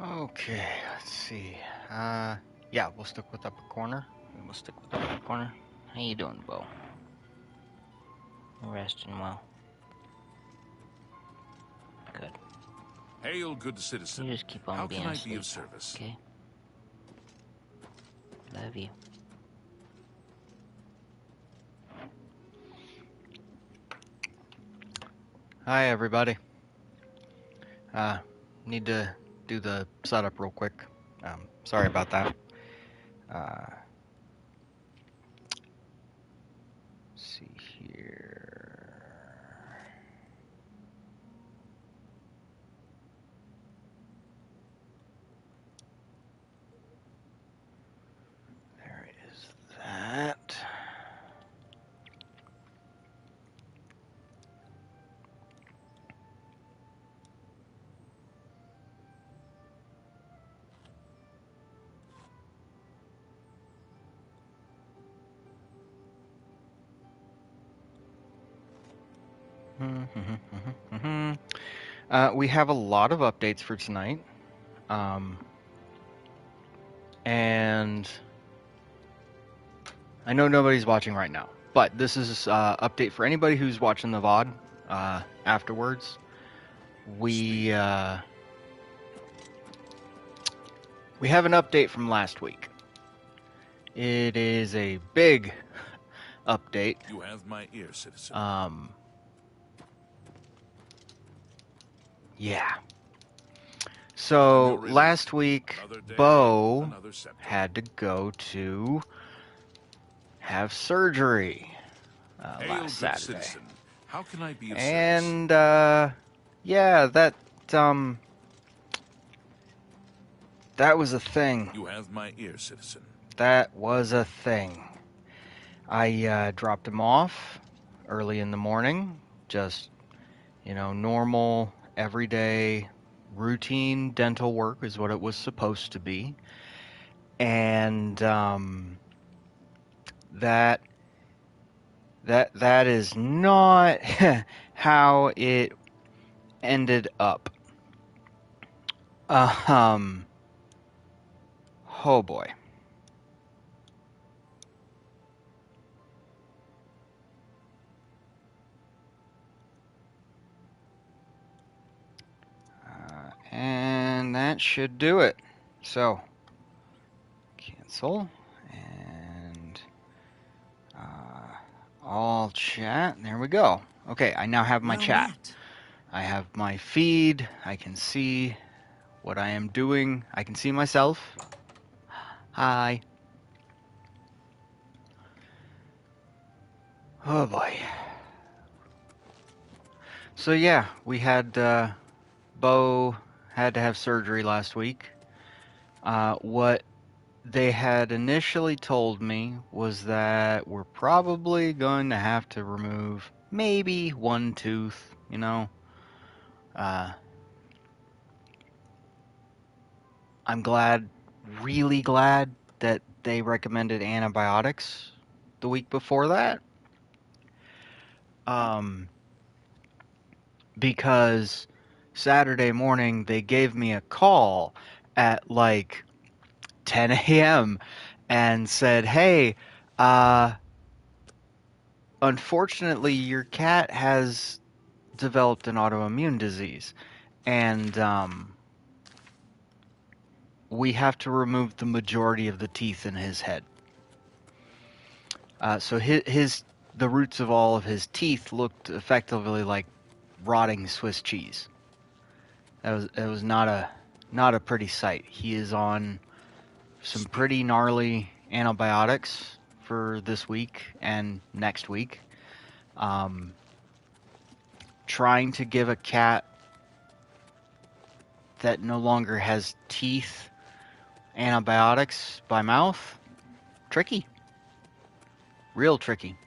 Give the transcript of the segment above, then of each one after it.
Okay, let's see. Yeah, we'll stick with upper corner. We'll stick with upper corner. How you doing, Bo? Resting well. Good. Hail, good citizen. You just keep on How being can I be asleep, of service? okay? Love you. Hi, everybody. Need to do the setup real quick. Sorry about that. Let's see here. There is that. We have a lot of updates for tonight. And I know nobody's watching right now, but this is update for anybody who's watching the VOD afterwards. We have an update from last week. It is a big update. You have my ear, citizen. Yeah. So last week, Bo had to go to have surgery last Saturday. Citizen. How can I be of and yeah, that was a thing. You have my ear, citizen. That was a thing. I dropped him off early in the morning, just, normal, everyday, routine dental work is what it was supposed to be. And that is not how it ended up. Oh boy. And that should do it. So, cancel, and all chat. There we go. Okay, I now have my chat. I have my feed. I can see what I am doing. I can see myself. Hi. Oh boy. So yeah, we had Bo had to have surgery last week. What they had initially told me was that we're probably going to have to remove maybe one tooth, I'm really glad that they recommended antibiotics the week before that. Because Saturday morning they gave me a call at like 10 a.m. and said, "Hey, unfortunately your cat has developed an autoimmune disease, and we have to remove the majority of the teeth in his head." So the roots of all of his teeth looked effectively like rotting Swiss cheese. It was not a pretty sight. He is on some pretty gnarly antibiotics for this week and next week. Trying to give a cat that no longer has teeth antibiotics by mouth, tricky. Real tricky.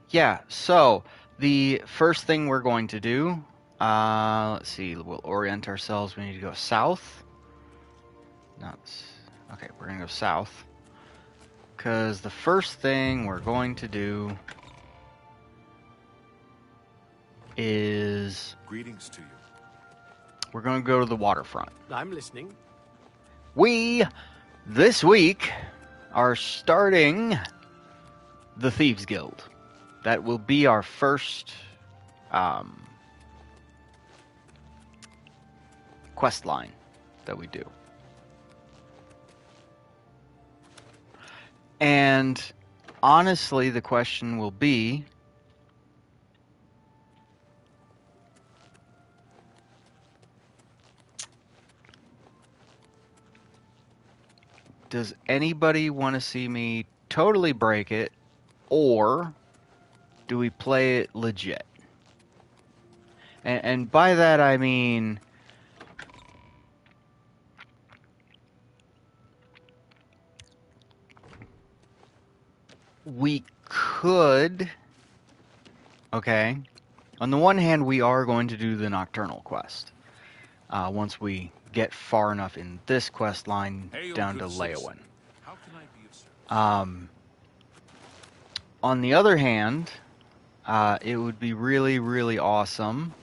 Yeah, so the first thing we're going to do, let's see, we'll orient ourselves. We need to go south. Okay, we're going to go south. Because the first thing we're going to do is Greetings to you. we're going to go to the waterfront. I'm listening. We, this week, are starting the Thieves Guild. That will be our first quest line that we do. And honestly, the question will be, does anybody want to see me totally break it, or do we play it legit? And by that I mean, we could, okay, on the one hand, we are going to do the Nocturnal quest. Once we get far enough in this quest line down to Leowen. How can I be of service? On the other hand, it would be really, really awesome,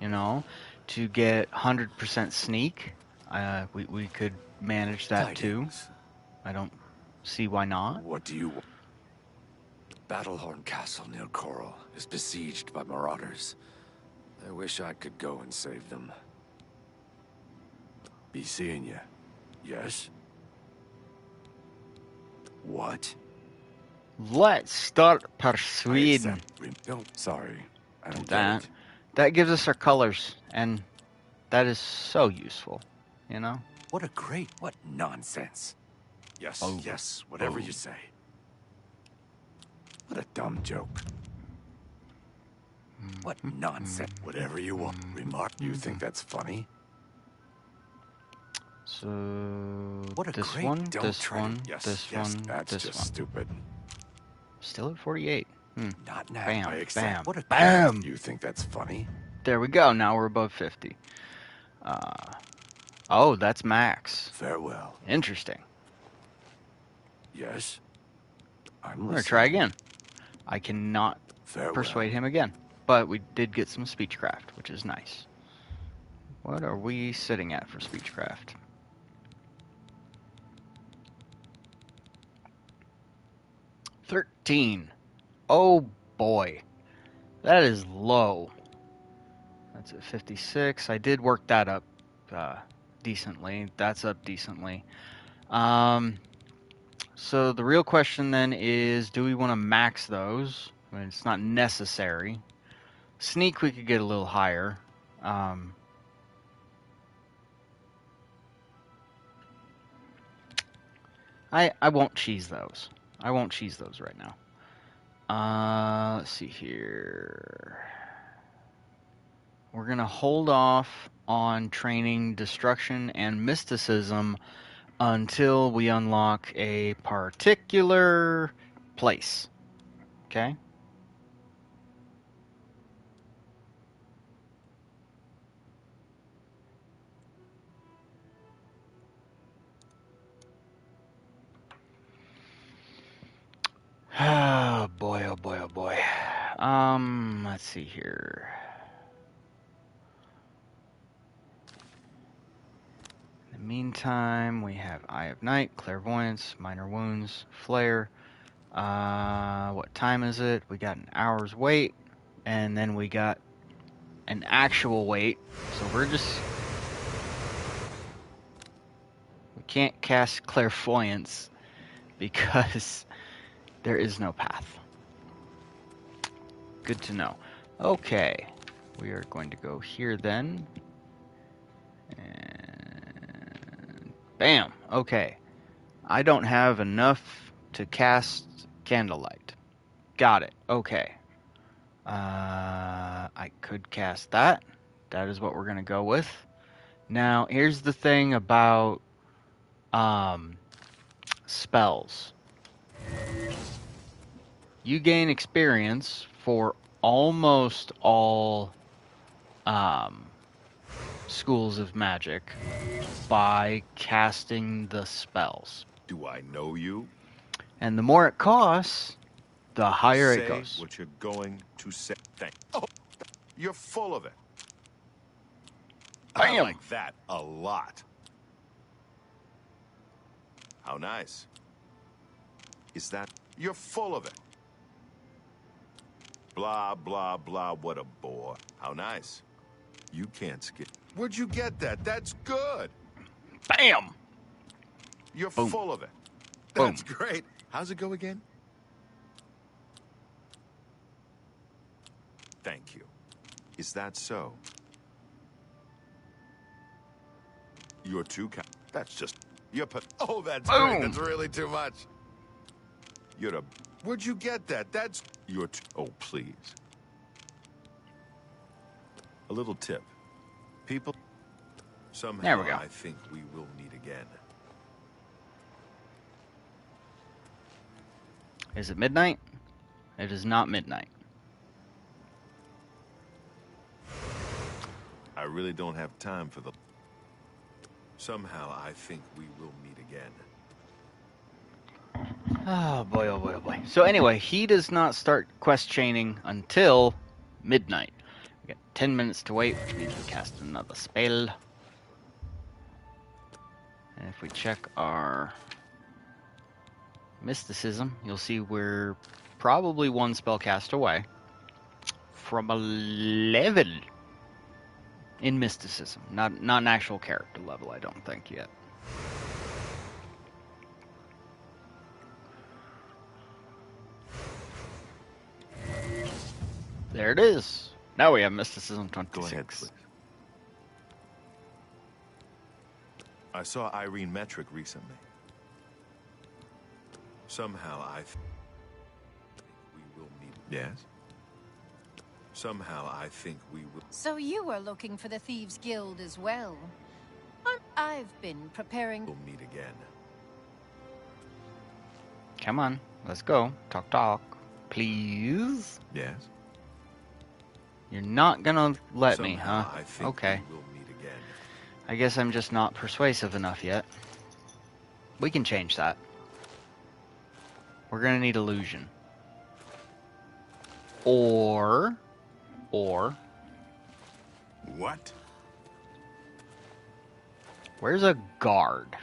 you know, to get 100% sneak. We could manage that too. I don't see why not. What do you want? Battlehorn Castle near Coral is besieged by marauders. I wish I could go and save them. Be seeing you. Yes? What? Let's start persuading. Sorry, I don't That get it. that gives us our colors, and that is so useful, you know. What nonsense. Yes, Oh. yes, whatever you say. What a dumb joke. What nonsense. Whatever you want. Remark. You think that's funny? So What a this great one, don't this try one, to, yes, this yes, one, that's this just one. stupid. Still at 48. Not now. Bam, I accept. bam, What a bam. You think that's funny? There we go. Now we're above 50. Oh, that's max. Farewell. Interesting. Yes. I'm We're gonna listening. try again. I cannot Farewell. persuade him again, but we did get some speechcraft, which is nice. What are we sitting at for speechcraft? $13. Oh boy, that is low. That's at 56. I did work that up decently. That's up decently. So the real question then is, do we want to max those? I mean, it's not necessary. Sneak, we could get a little higher. I won't cheese those. I won't cheese those right now. Let's see here. We're going to hold off on training Destruction and Mysticism until we unlock a particular place. Okay? Oh boy, oh boy, oh boy. Let's see here. In the meantime, we have Eye of Night, Clairvoyance, Minor Wounds, Flare. What time is it? We got an hour's wait, and then we got an actual wait. So we can't cast Clairvoyance because there is no path. Good to know. Okay, we are going to go here then. And bam. Okay. I don't have enough to cast Candlelight. Got it. Okay. I could cast that. That is what we're going to go with. Now, here's the thing about spells. You gain experience for almost all schools of magic by casting the spells. Do I know you? And the more it costs, the higher it Say goes. what you're going to say. Oh, you're full of it. I Bam! like that a lot. How nice. Is that... You're full of it. Blah, blah, blah, what a bore. How nice. You can't skip. Where'd you get that? That's good. Bam! You're Boom. full of it. Boom. That's great. How's it go again? Thank you. Is that so? You're too kind. That's just... You're oh, that's Boom. great. That's really too much. You're the... Where'd you get that? That's... You're too... Oh, please. A little tip. People... Somehow, There we go. I think we will meet again. Is it midnight? It is not midnight. I really don't have time for the... Somehow, I think we will meet again. Oh boy, oh boy, oh boy. So anyway, he does not start quest chaining until midnight. We got 10 minutes to wait, which means we cast another spell. And if we check our mysticism, you'll see we're probably one spell cast away from a level in mysticism. Not an actual character level, I don't think, yet. There it is. Now we have mysticism 26. Go ahead, please. I saw Irene Metric recently. Somehow I think we will meet. Yes? Somehow I think we will. So you were looking for the Thieves Guild as well. I've been preparing... We'll meet again. Come on, let's go. Talk. Please. Yes? You're not gonna let me, Somehow huh? I think Okay. we will meet again. I guess I'm just not persuasive enough yet. We can change that. We're gonna need illusion. Or... What? Where's a guard?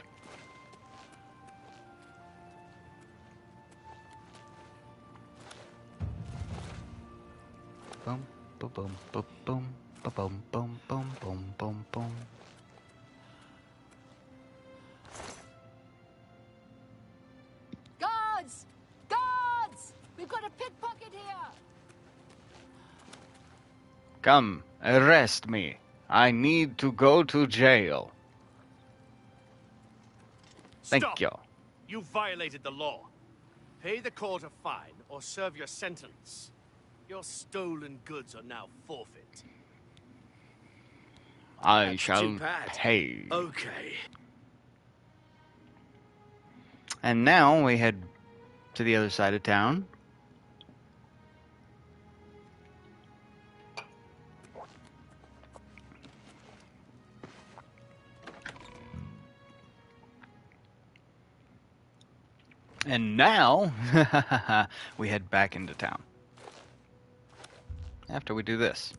Boom, boom, boom, boom, boom, boom, boom, boom, boom, boom, boom. Guards! Guards! We've got a pickpocket here! Come, arrest me. I need to go to jail. Thank Stop. you. You violated the law. Pay the court a fine or serve your sentence. Your stolen goods are now forfeit. I That's shall too bad. pay. Okay. And now we head to the other side of town. And now we head back into town. After we do this.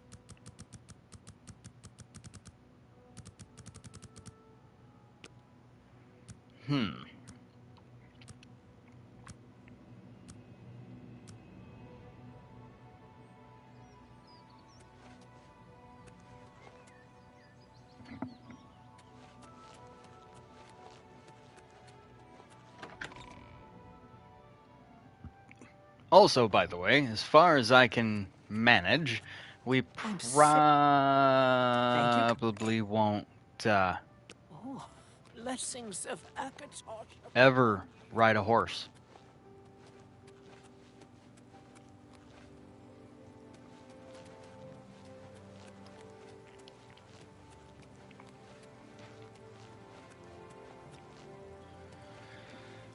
Also, by the way, as far as I can manage, we probably won't Oh, blessings of appetite. ever ride a horse.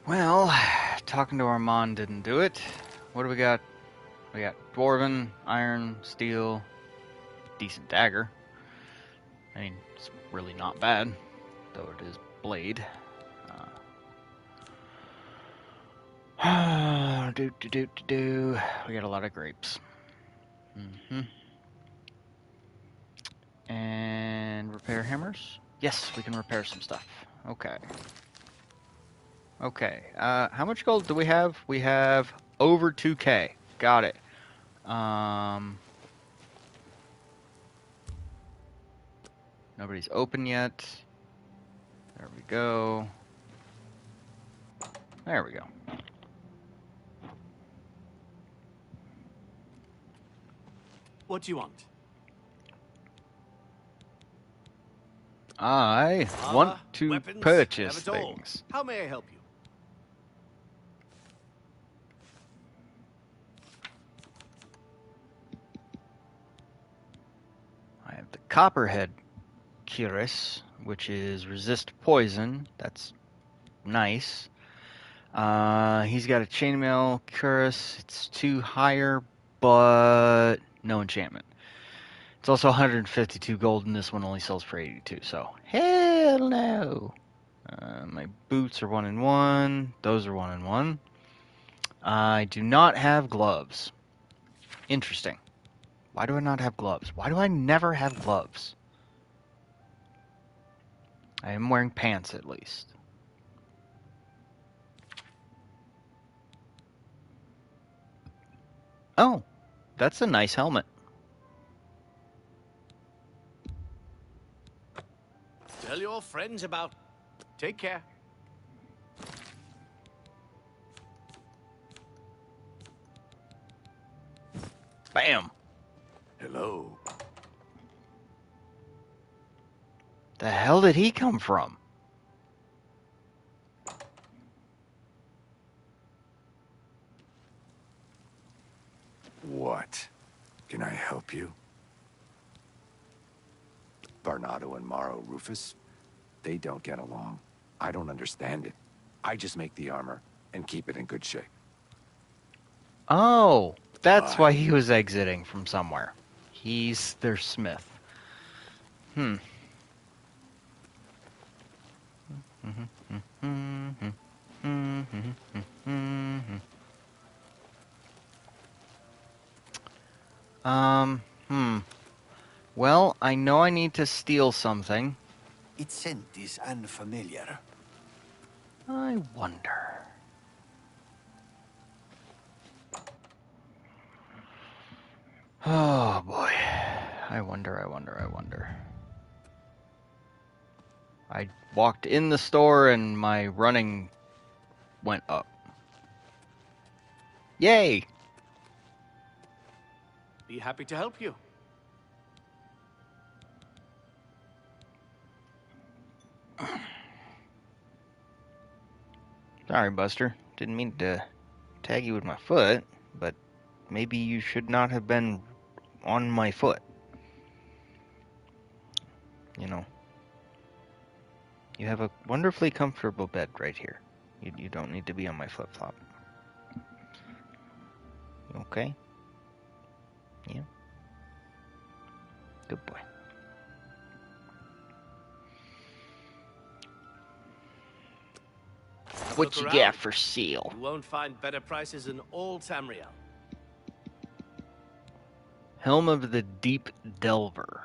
Well, talking to Armand didn't do it. What do we got? We got Dwarven, Iron, Steel, decent dagger. I mean, it's really not bad, though it is blade. We got a lot of grapes. And repair hammers? Yes, we can repair some stuff. Okay. Okay. How much gold do we have? We have over 2K. Got it. Nobody's open yet. There we go. There we go. What do you want? I want Armor, to weapons, purchase have it all. things. How may I help you? I have the Copperhead Cuirass, which is resist poison. That's nice. He's got a chainmail cuirass. It's 2 higher, but no enchantment. It's also 152 gold, and this one only sells for 82. So hell no. My boots are 1 in 1. Those are 1 in 1. I do not have gloves. Interesting. Why do I not have gloves? Why do I never have gloves? I am wearing pants at least. Oh, that's a nice helmet. Tell your friends about... Take care. Bam. Hello. The hell did he come from? What? Can I help you? Barnado and Morrow Rufus, they don't get along. I don't understand it. I just make the armor and keep it in good shape. Oh, that's why he was exiting from somewhere. He's their smith. Well, I know I need to steal something. Its scent is unfamiliar. I wonder. Oh boy. I wonder. I walked in the store and my running went up. Yay! Be happy to help you. Sorry, Buster. Didn't mean to tag you with my foot, but maybe you should not have been on my foot. You know. You have a wonderfully comfortable bed right here. You don't need to be on my flip-flop. You okay? Yeah? Good boy. What you got for sale? You won't find better prices in all Tamriel. Helm of the Deep Delver.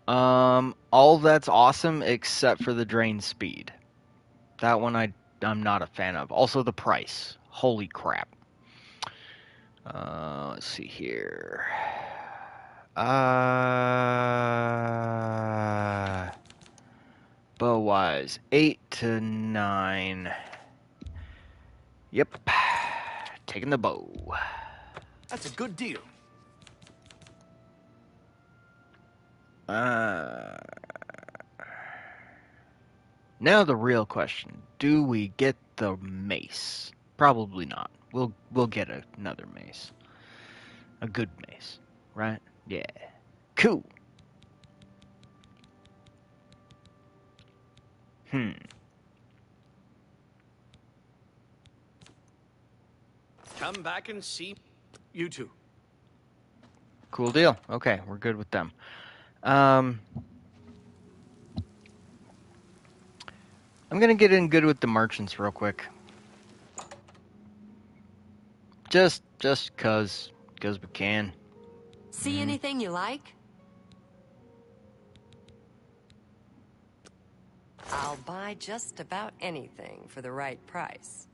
All that's awesome except for the drain speed. That one I'm not a fan of. Also the price. Holy crap. Let's see here. Bow-wise, 8 to 9. Yep. Taking the bow. That's a good deal. Now the real question: do we get the mace? Probably not. We'll get another mace. A good mace, right? Yeah. Cool. Come back and see you two. Cool deal. Okay, we're good with them. I'm gonna get in good with the merchants real quick. Just cause we can. See anything you like? I'll buy just about anything for the right price.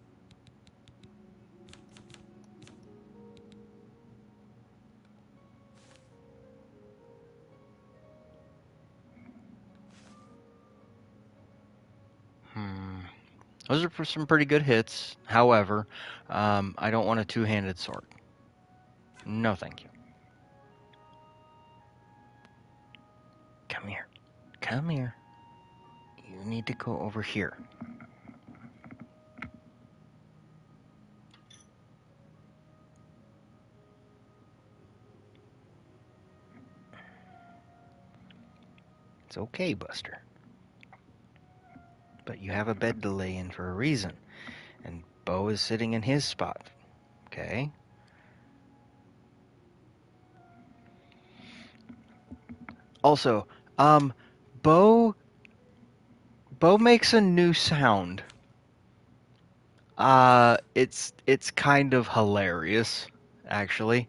Those are some pretty good hits. However, I don't want a two-handed sword. No, thank you. Come here. Come here. You need to go over here. It's okay, Buster. But you have a bed to lay in for a reason. And Bo is sitting in his spot. Okay? Also, Bo makes a new sound. It's kind of hilarious, actually. I'm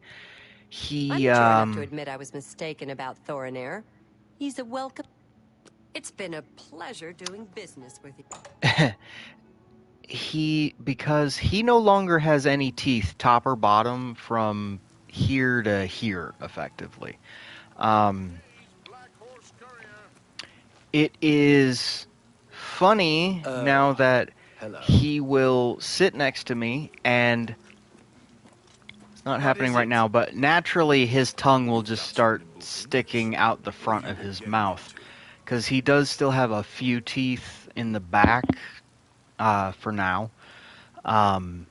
He, mature enough to admit I was mistaken about Thorinir. He's a welcome... It's been a pleasure doing business with you. because he no longer has any teeth, top or bottom, from here to here, effectively. It is funny now that Hello. he will sit next to me, and it's not happening right now, but naturally his tongue will just start sticking out the front of his mouth, because he does still have a few teeth in the back for now. And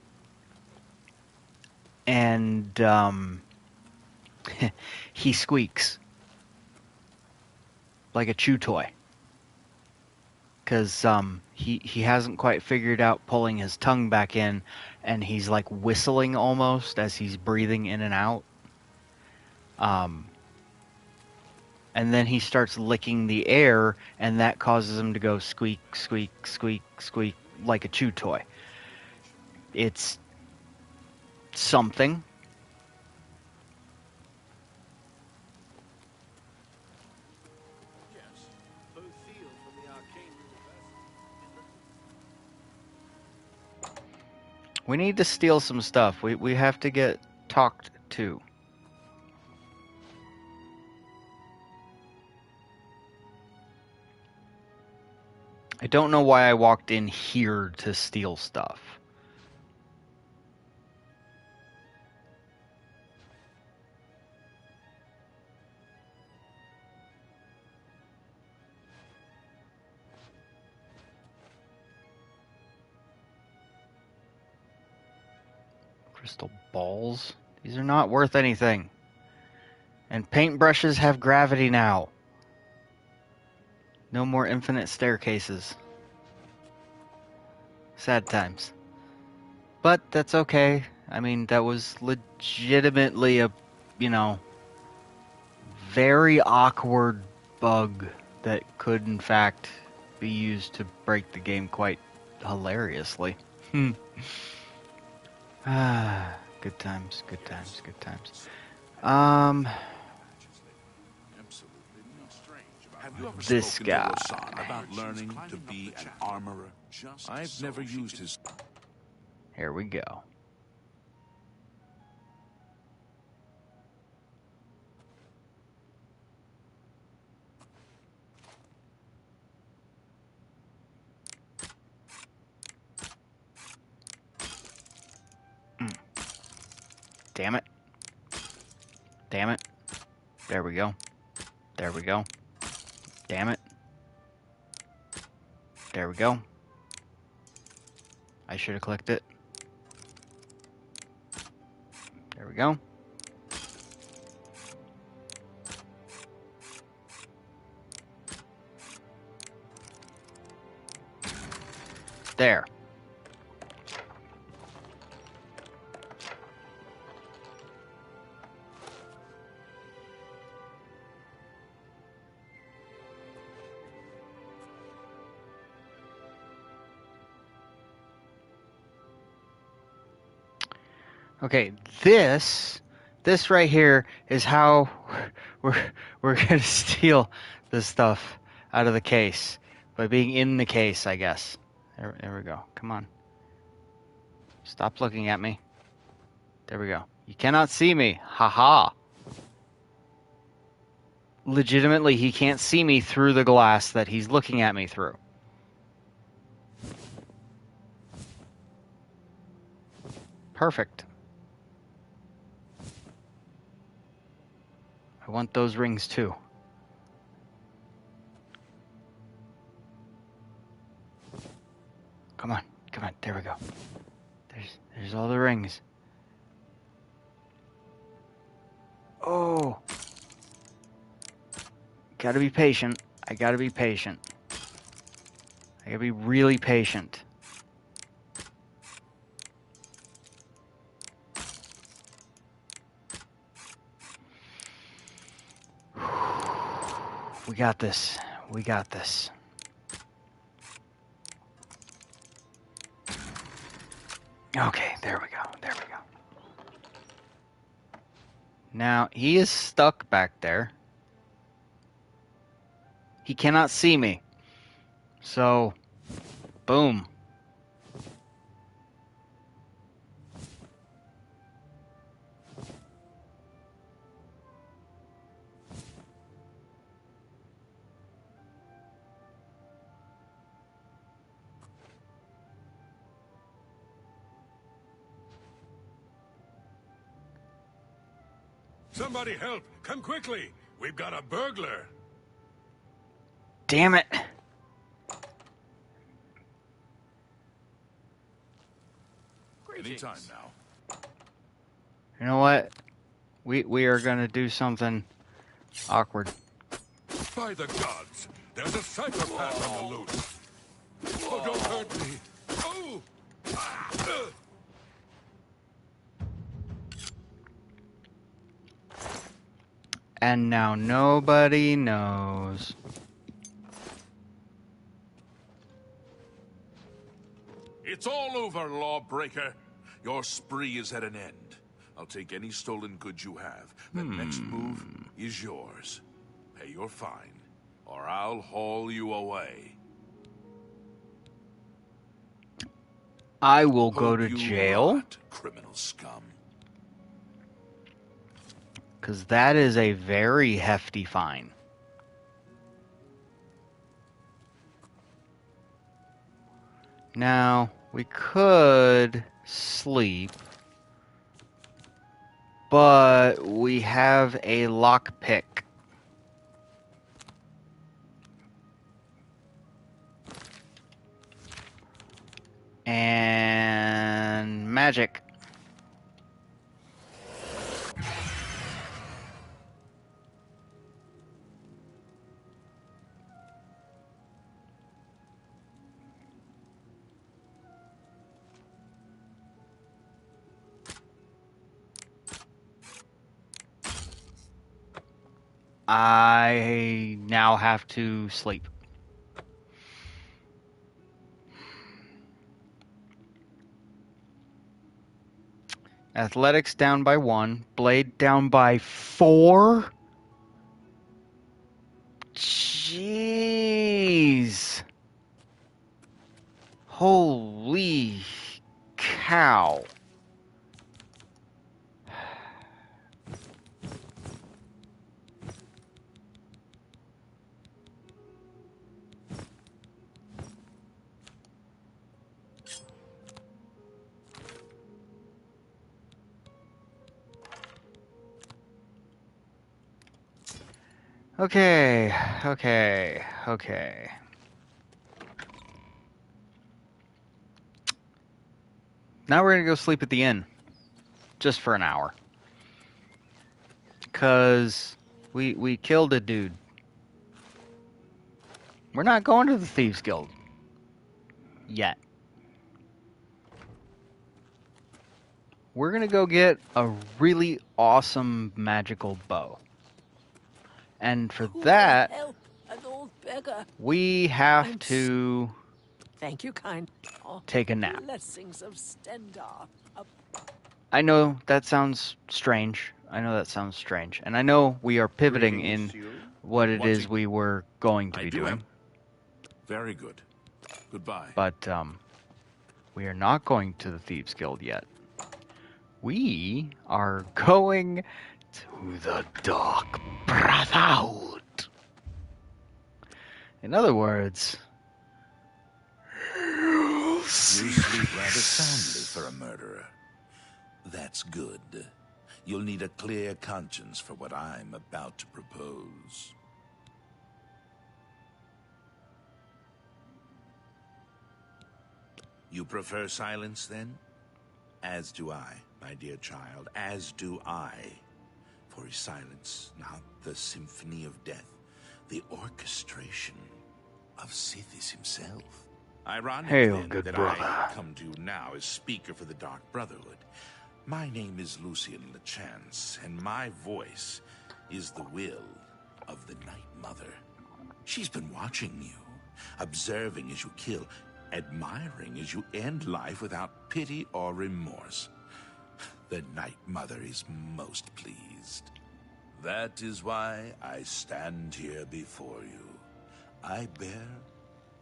he squeaks like a chew toy, because he hasn't quite figured out pulling his tongue back in, and he's like whistling almost as he's breathing in and out. And then he starts licking the air, and that causes him to go squeak, squeak, squeak, squeak like a chew toy. It's something. We need to steal some stuff. We have to get talked to. I don't know why I walked in here to steal stuff. Crystal balls? These are not worth anything. And paintbrushes have gravity now. No more infinite staircases. Sad times. But that's okay. I mean, that was legitimately a, very awkward bug that could, in fact, be used to break the game quite hilariously. Good times, good times, good times. Have you ever This spoken guy. to your son about learning to be an armorer? I've never used his... Here we go. Damn it. Damn it. There we go. There we go. Damn it. There we go. I should have clicked it. There we go. There. Okay, this right here is how we're gonna steal this stuff out of the case by being in the case, I guess. There we go. Come on. Stop looking at me. There we go. You cannot see me. Haha. Legitimately, he can't see me through the glass that he's looking at me through. Perfect. I want those rings too. Come on. Come on. There we go. There's all the rings. Oh. Gotta be patient. I gotta be patient. I gotta be really patient. We got this. We got this. Okay, there we go. There we go. Now, he is stuck back there. He cannot see me. So, boom. Somebody help! Come quickly! We've got a burglar! Damn it. Anytime now. You know what? We are gonna do something awkward. By the gods! There's a psychopath on the loose! Oh, don't hurt me! Oh! And now nobody knows. It's all over, lawbreaker. Your spree is at an end. I'll take any stolen goods you have. The next move is yours. Pay your fine, or I'll haul you away. I will go Hope to you jail. rot, criminal scum. Because that is a very hefty fine. Now, we could sleep, but we have a lockpick. And magic. I now have to sleep. Athletics down by 1. Blade down by 4. Jeez. Holy cow. Okay. Now we're gonna go sleep at the inn. Just for an hour. Because we killed a dude. We're not going to the Thieves Guild. Yet. We're gonna go get a really awesome magical bow. And for that, Help, an old beggar. we have I'm to Thank you, kind. Oh, take a nap. blessings of Stendar. I know that sounds strange. And I know we are pivoting in what it is we were going to I be do doing, have... Very good. Goodbye. but we are not going to the Thieves Guild yet. We are going to the Dark Brotherhood. In other words, You sleep rather soundly for a murderer. That's good. You'll need a clear conscience for what I'm about to propose. You prefer silence, then? As do I, my dear child, as do I. For is silence not the symphony of death, the orchestration of Sithis himself? Ironic, hail, then, good that brother. I come to you now as speaker for the Dark Brotherhood. My name is Lucian LeChance, and my voice is the will of the Night Mother. She's been watching you, observing as you kill, admiring as you end life without pity or remorse. The Night Mother is most pleased. That is why I stand here before you. I bear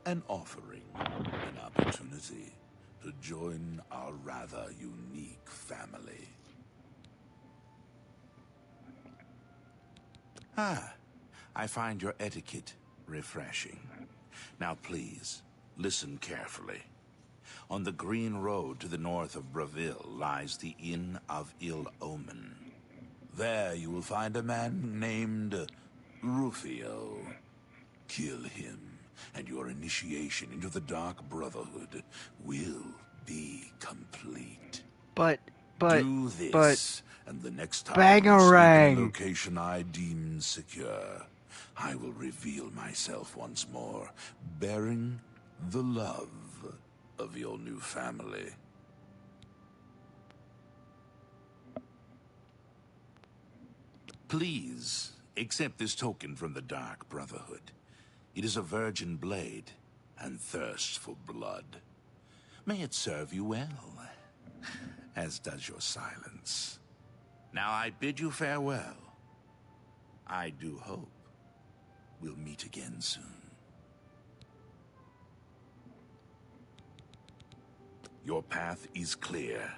an offering, an opportunity to join our rather unique family. Ah, I find your etiquette refreshing. Now please, listen carefully. On the green road to the north of Braville lies the Inn of Ill Omen. There you will find a man named Rufio. Kill him, and your initiation into the Dark Brotherhood will be complete. But, Do this, and the next time you sleep in a location I deem secure, I will reveal myself once more, bearing the love of your new family. Please, accept this token from the Dark Brotherhood. It is a virgin blade, and thirsts for blood. May it serve you well, as does your silence. Now I bid you farewell. I do hope we'll meet again soon. Your path is clear.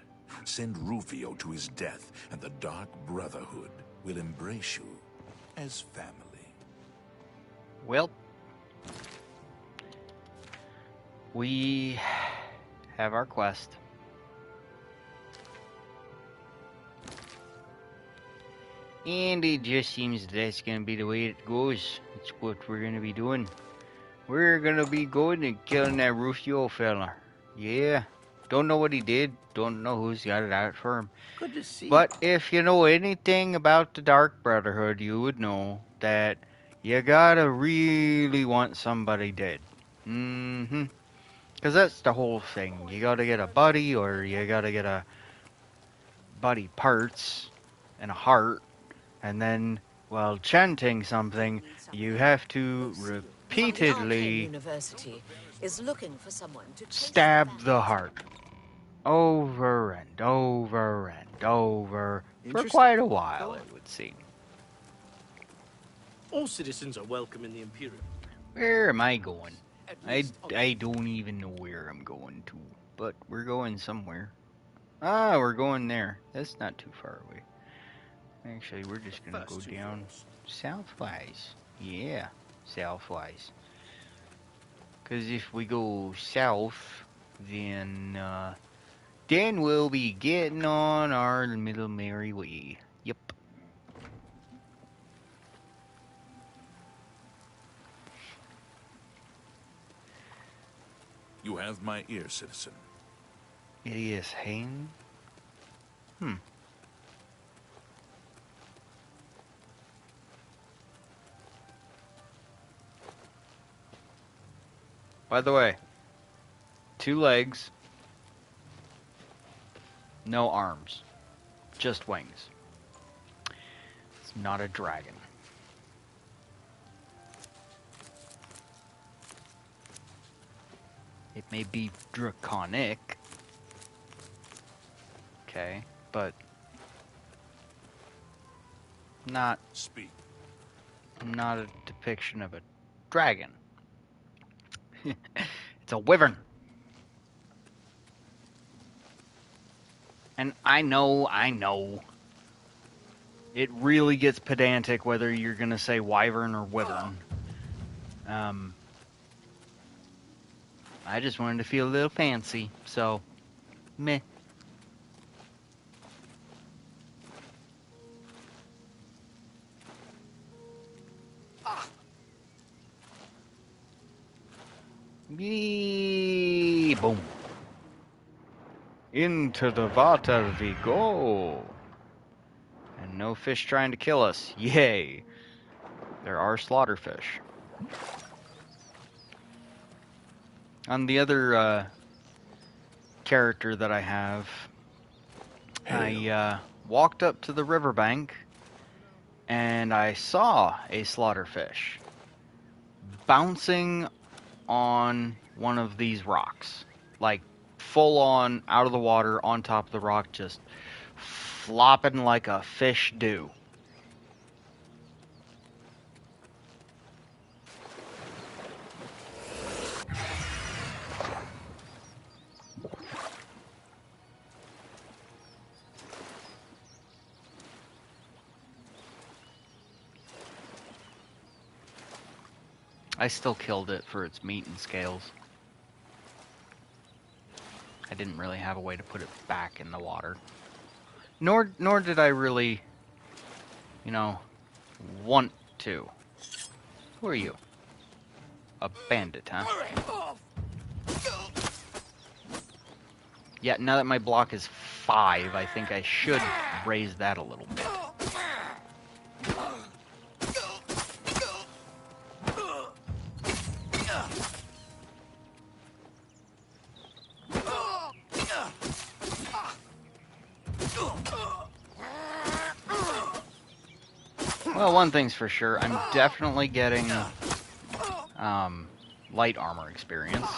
Send Rufio to his death, and the Dark Brotherhood will embrace you as family. Well, we have our quest. And it just seems that's gonna be the way it goes. It's what we're gonna be doing. We're gonna be going and killing that Rufio fella. Yeah. Don't know what he did. Don't know who's got it out for him. Good to see But if you know anything about the Dark Brotherhood, you would know that you gotta really want somebody dead. Mm-hmm. Because that's the whole thing. You gotta get a buddy, or you gotta get a buddy parts and a heart, and then while chanting something, you have to repeatedly University is looking for someone to stab the heart over and over and over for quite a while, it would seem. All citizens are welcome in the Imperium. Where am I going? I don't even know where I'm going to, but we're going somewhere. Ah, we're going there. That's not too far away. Actually, we're just gonna go down southwise. Yeah, southwise. Because if we go south, then we'll be getting on our middle merry way. Yep. You have my ear, citizen. Idiot Hain? By the way, 2 legs, no arms, just wings. It's not a dragon. It may be draconic. Okay. but not Speak. a depiction of a dragon. It's a wyvern. And I know. It really gets pedantic whether you're going to say wyvern or wyvern. I just wanted to feel a little fancy, so meh. Yee, boom. Into the water we go. And no fish trying to kill us. Yay. There are slaughterfish. On the other character that I have, I walked up to the riverbank and I saw a slaughterfish bouncing on one of these rocks. Like full on out of the water on top of the rock, just flopping like a fish do. I still killed it for its meat and scales. I didn't really have a way to put it back in the water. Nor did I really, want to. Who are you? A bandit, huh? Yeah, now that my block is 5, I think I should raise that a little bit. Well, one thing's for sure, I'm definitely getting light armor experience,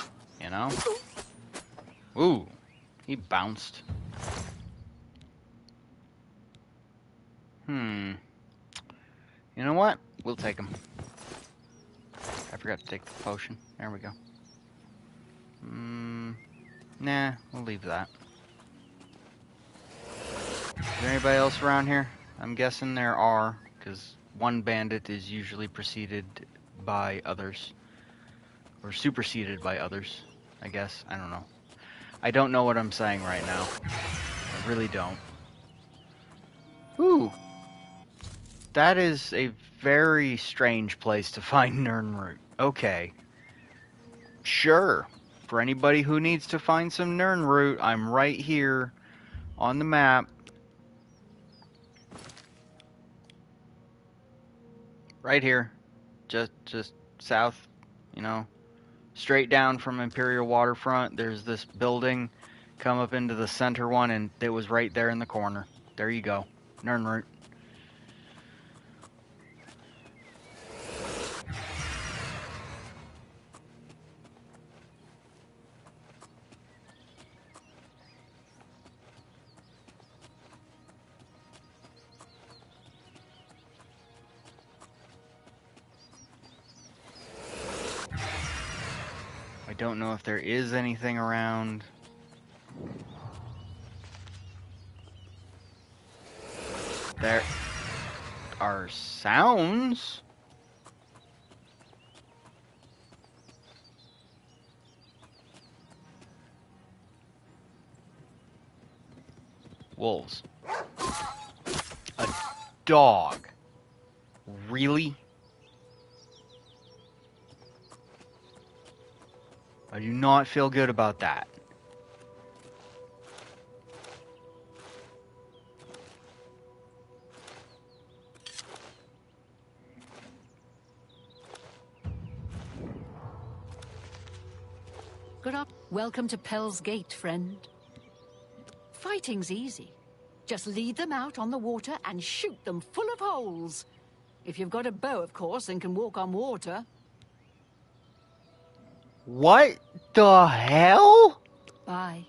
Ooh, he bounced. You know what? We'll take him. I forgot to take the potion. There we go. Nah, we'll leave that. Is there anybody else around here? I'm guessing there are, because one bandit is usually preceded by others. Or superseded by others, I guess. I don't know. I don't know what I'm saying right now. I really don't. Ooh. That is a very strange place to find Nirnroot. Okay. Sure. For anybody who needs to find some Nirnroot, I'm right here on the map. Right here. Just south, straight down from Imperial Waterfront. There's this building. Come up into the center one, and it was right there in the corner. There you go. Nirnroot. I don't know if there is anything around. There are sounds. Wolves. A dog. Really? I do not feel good about that. Good up. Welcome to Pell's Gate, friend. Fighting's easy. Just lead them out on the water and shoot them full of holes. If you've got a bow, of course, and can walk on water. What the hell? Bye.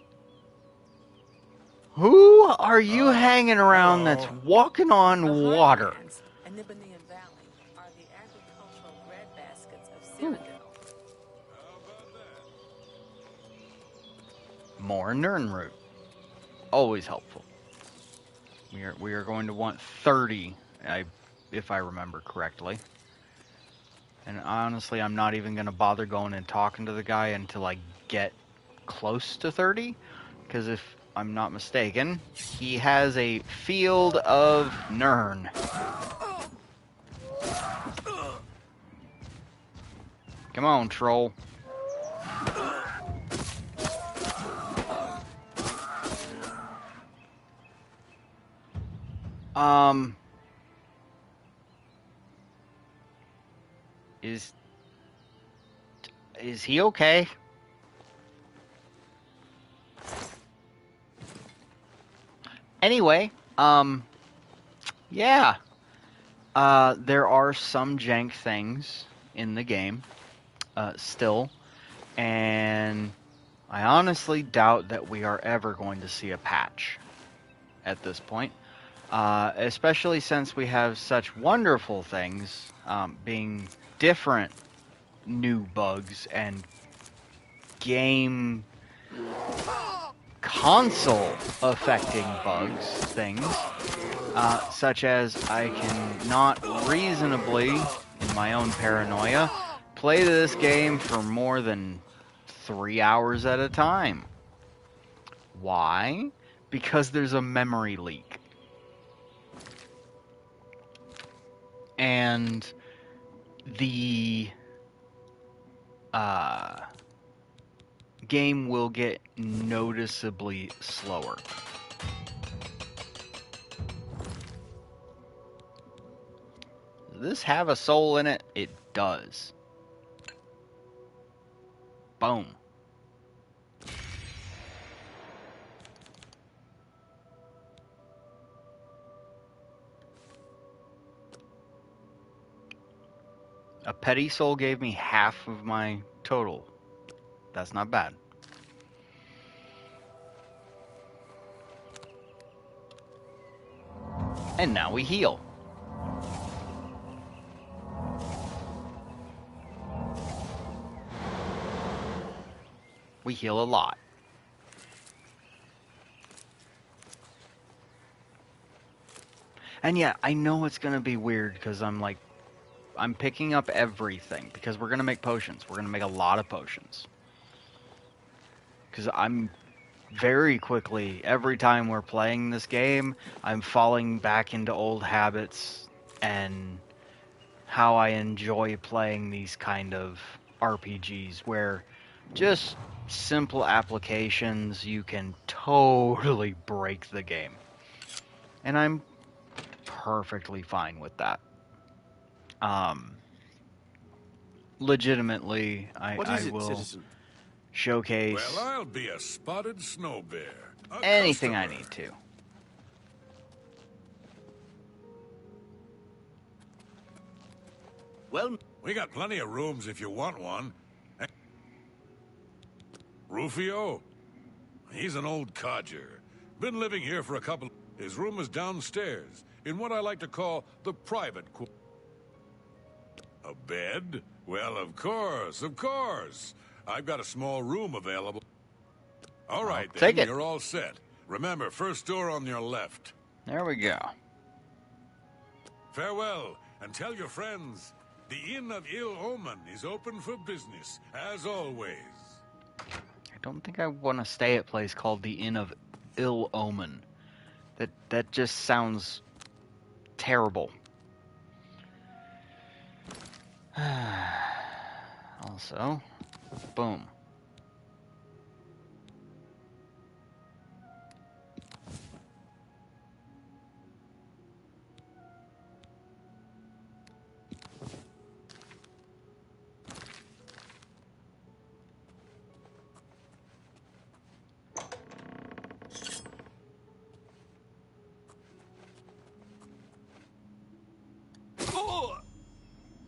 Who are you hanging around that's walking on The water? Highlands and Nibanian Valley are the agricultural breadbaskets of Cyrodiil. More Nirnroot. Always helpful. We are going to want 30, if I remember correctly. And honestly, I'm not even going to bother going and talking to the guy until I get close to 30. Because if I'm not mistaken, he has a field of Nirn. Come on, troll. Is he okay? Anyway, yeah. There are some jank things in the game, still, and I honestly doubt that we are ever going to see a patch at this point. Especially since we have such wonderful things, being different new bugs and game console affecting bugs, things, such as I can not reasonably, in my own paranoia, play this game for more than 3 hours at a time. Why? Because there's a memory leak. And the game will get noticeably slower. Does this have a soul in it? It does. Boom. A petty soul gave me half of my total. That's not bad. And now we heal. We heal a lot. And yeah, I know it's going to be weird because I'm picking up everything because we're going to make potions. We're going to make a lot of potions. Because I'm very quickly, every time we're playing this game, I'm falling back into old habits and how I enjoy playing these kind of RPGs where just simple applications, you can totally break the game. And I'm perfectly fine with that. Legitimately, I will citizen? showcase Well, I'll be a spotted snow bear. anything I need to. Well, We got plenty of rooms if you want one. Rufio? He's an old codger. Been living here for a couple... His room is downstairs, in what I like to call the private qu... A bed? Well, of course, of course. I've got a small room available. All right, then, take it. You're all set. Remember, first door on your left. There we go. Farewell, and tell your friends, the Inn of Ill Omen is open for business, as always. I don't think I want to stay at a place called the Inn of Ill Omen. That just sounds terrible. Also, boom.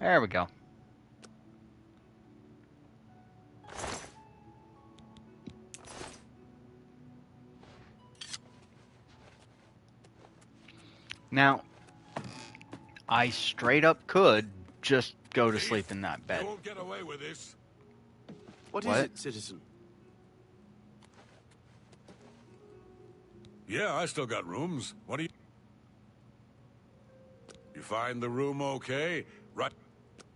There we go. Now, I straight up could just go to sleep in that bed. You won't get away with this. What is What? it, citizen? Yeah, I still got rooms. What do you... You find the room okay? Right.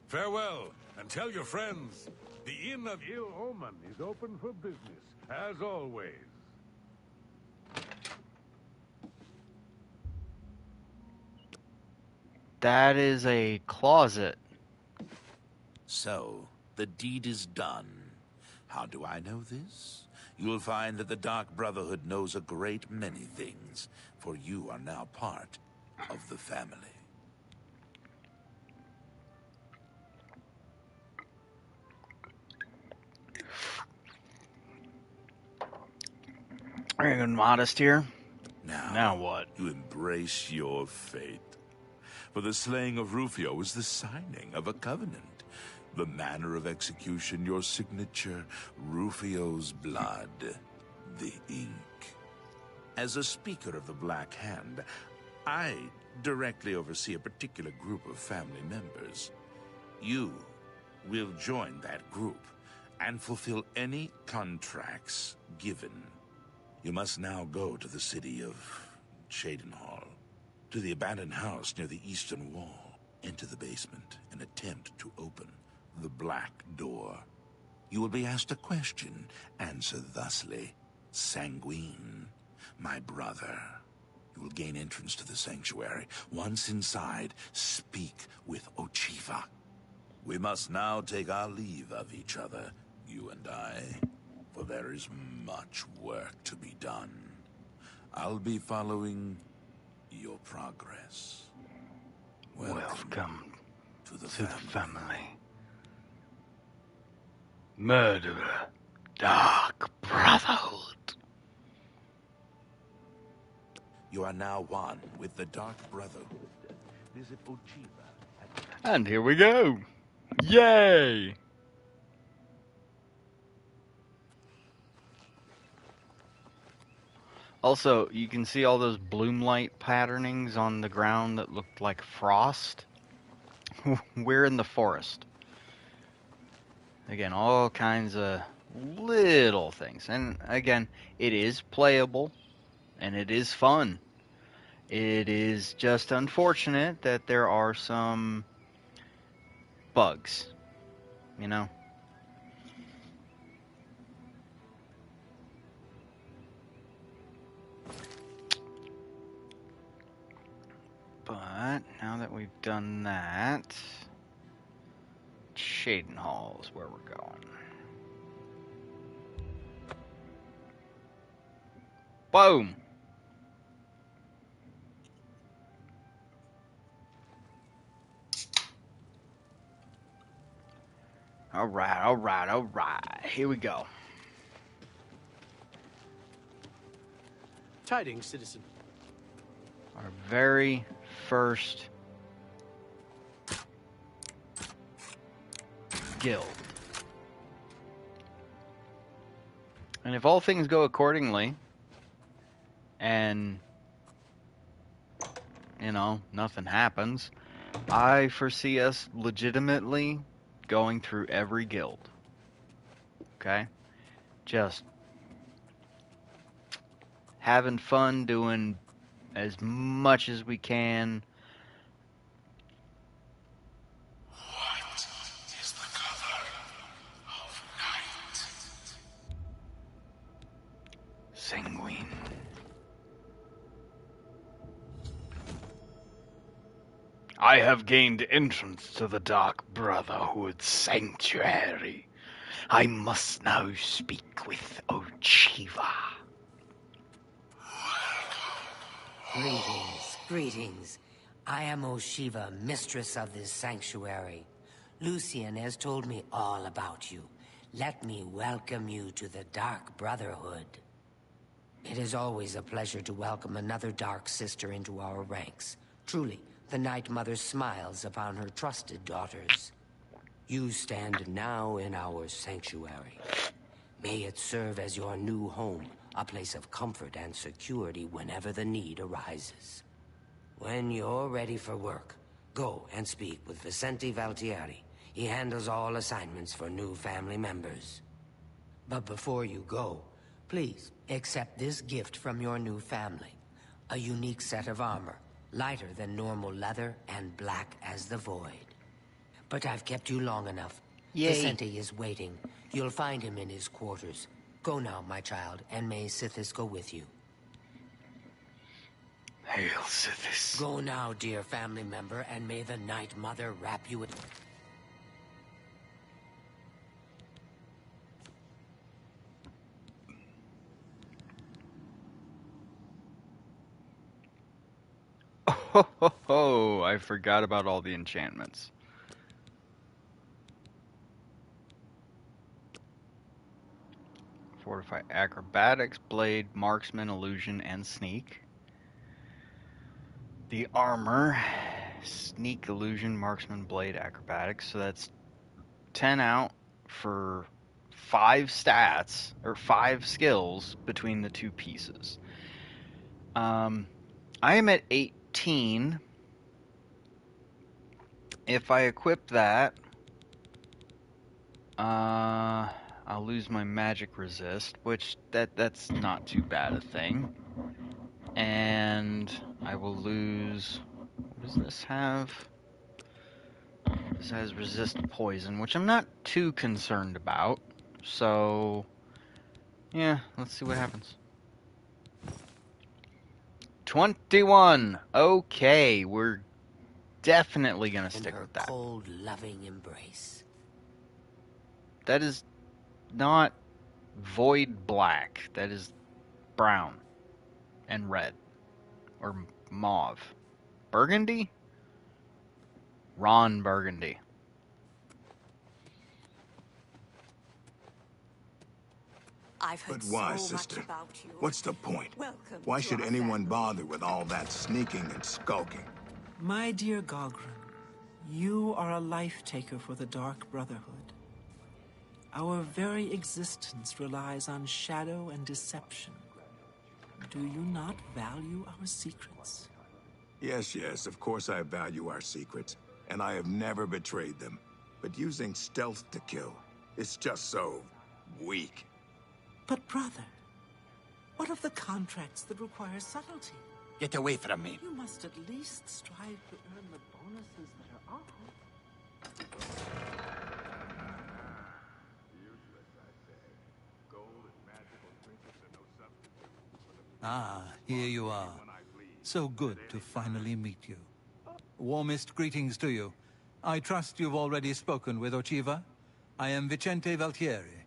Farewell, and tell your friends, the Inn of Ill Omen is open for business, as always. That is a closet. So, the deed is done. How do I know this? You'll find that the Dark Brotherhood knows a great many things, for you are now part of the family. Are you modest here? Now what? You embrace your fate. For the slaying of Rufio is the signing of a covenant. The manner of execution, your signature, Rufio's blood, the ink. As a speaker of the Black Hand, I directly oversee a particular group of family members. You will join that group and fulfill any contracts given. You must now go to the city of Cheydinhal, to the abandoned house near the eastern wall, enter the basement, and attempt to open the black door. You will be asked a question. Answer thusly. Sanguine, my brother. You will gain entrance to the sanctuary. Once inside, speak with Ochiva. We must now take our leave of each other, you and I, for there is much work to be done. I'll be following your progress. Welcome to the family. Murderer, Dark Brotherhood. You are now one with the Dark Brotherhood. Visit Ochiva. And here we go. Yay! Also, you can see all those bloom light patternings on the ground that looked like frost. We're in the forest. Again, all kinds of little things. And again, it is playable and it is fun. It is just unfortunate that there are some bugs, you know? But now that we've done that, Cheydinhal is where we're going. Boom! Alright, alright, alright. Here we go. Tidings, citizen. Our very first guild. And if all things go accordingly, and, you know, nothing happens, I foresee us legitimately going through every guild. Okay? Just having fun, doing as much as we can. What is the color of night? Sanguine. I have gained entrance to the Dark Brotherhood Sanctuary. I must now speak with Ochiva. Greetings, greetings. I am Oshiva, mistress of this sanctuary. Lucian has told me all about you. Let me welcome you to the Dark Brotherhood. It is always a pleasure to welcome another Dark Sister into our ranks. Truly, the Night Mother smiles upon her trusted daughters. You stand now in our sanctuary. May it serve as your new home, a place of comfort and security whenever the need arises. When you're ready for work, go and speak with Vicente Valtieri. He handles all assignments for new family members. But before you go, please accept this gift from your new family. A unique set of armor, lighter than normal leather and black as the void. But I've kept you long enough. Yay. Vicente is waiting. You'll find him in his quarters. Go now, my child, and may Sithis go with you. Hail Sithis. Go now, dear family member, and may the Night Mother wrap you in... Oh, I forgot about all the enchantments. Fortify acrobatics, blade, marksman, illusion, and sneak. The armor, sneak, illusion, marksman, blade, acrobatics. So that's 10 out for 5 stats, or 5 skills between the 2 pieces. I am at 18. If I equip that, I'll lose my magic resist, which that's not too bad a thing. And I will lose... What does this have? This has resist poison, which I'm not too concerned about. So, yeah, let's see what happens. 21. Okay, we're definitely gonna stick with that. Cold, loving embrace. That is not void black. That is brown and red, or mauve. Burgundy? Ron Burgundy. I've heard But why, so sister? much about you. What's the point? Welcome Why to should our anyone family. bother with all that sneaking and skulking? My dear Gogren, you are a life-taker for the Dark Brotherhood. Our very existence relies on shadow and deception. Do you not value our secrets? Yes, yes, of course I value our secrets, and I have never betrayed them. But using stealth to kill, it's just so... weak. But brother, what of the contracts that require subtlety? Get away from me. You must at least strive to earn the bonuses that are offered. Ah, here you are. So good to finally meet you. Warmest greetings to you. I trust you've already spoken with Ochiva. I am Vicente Valtieri.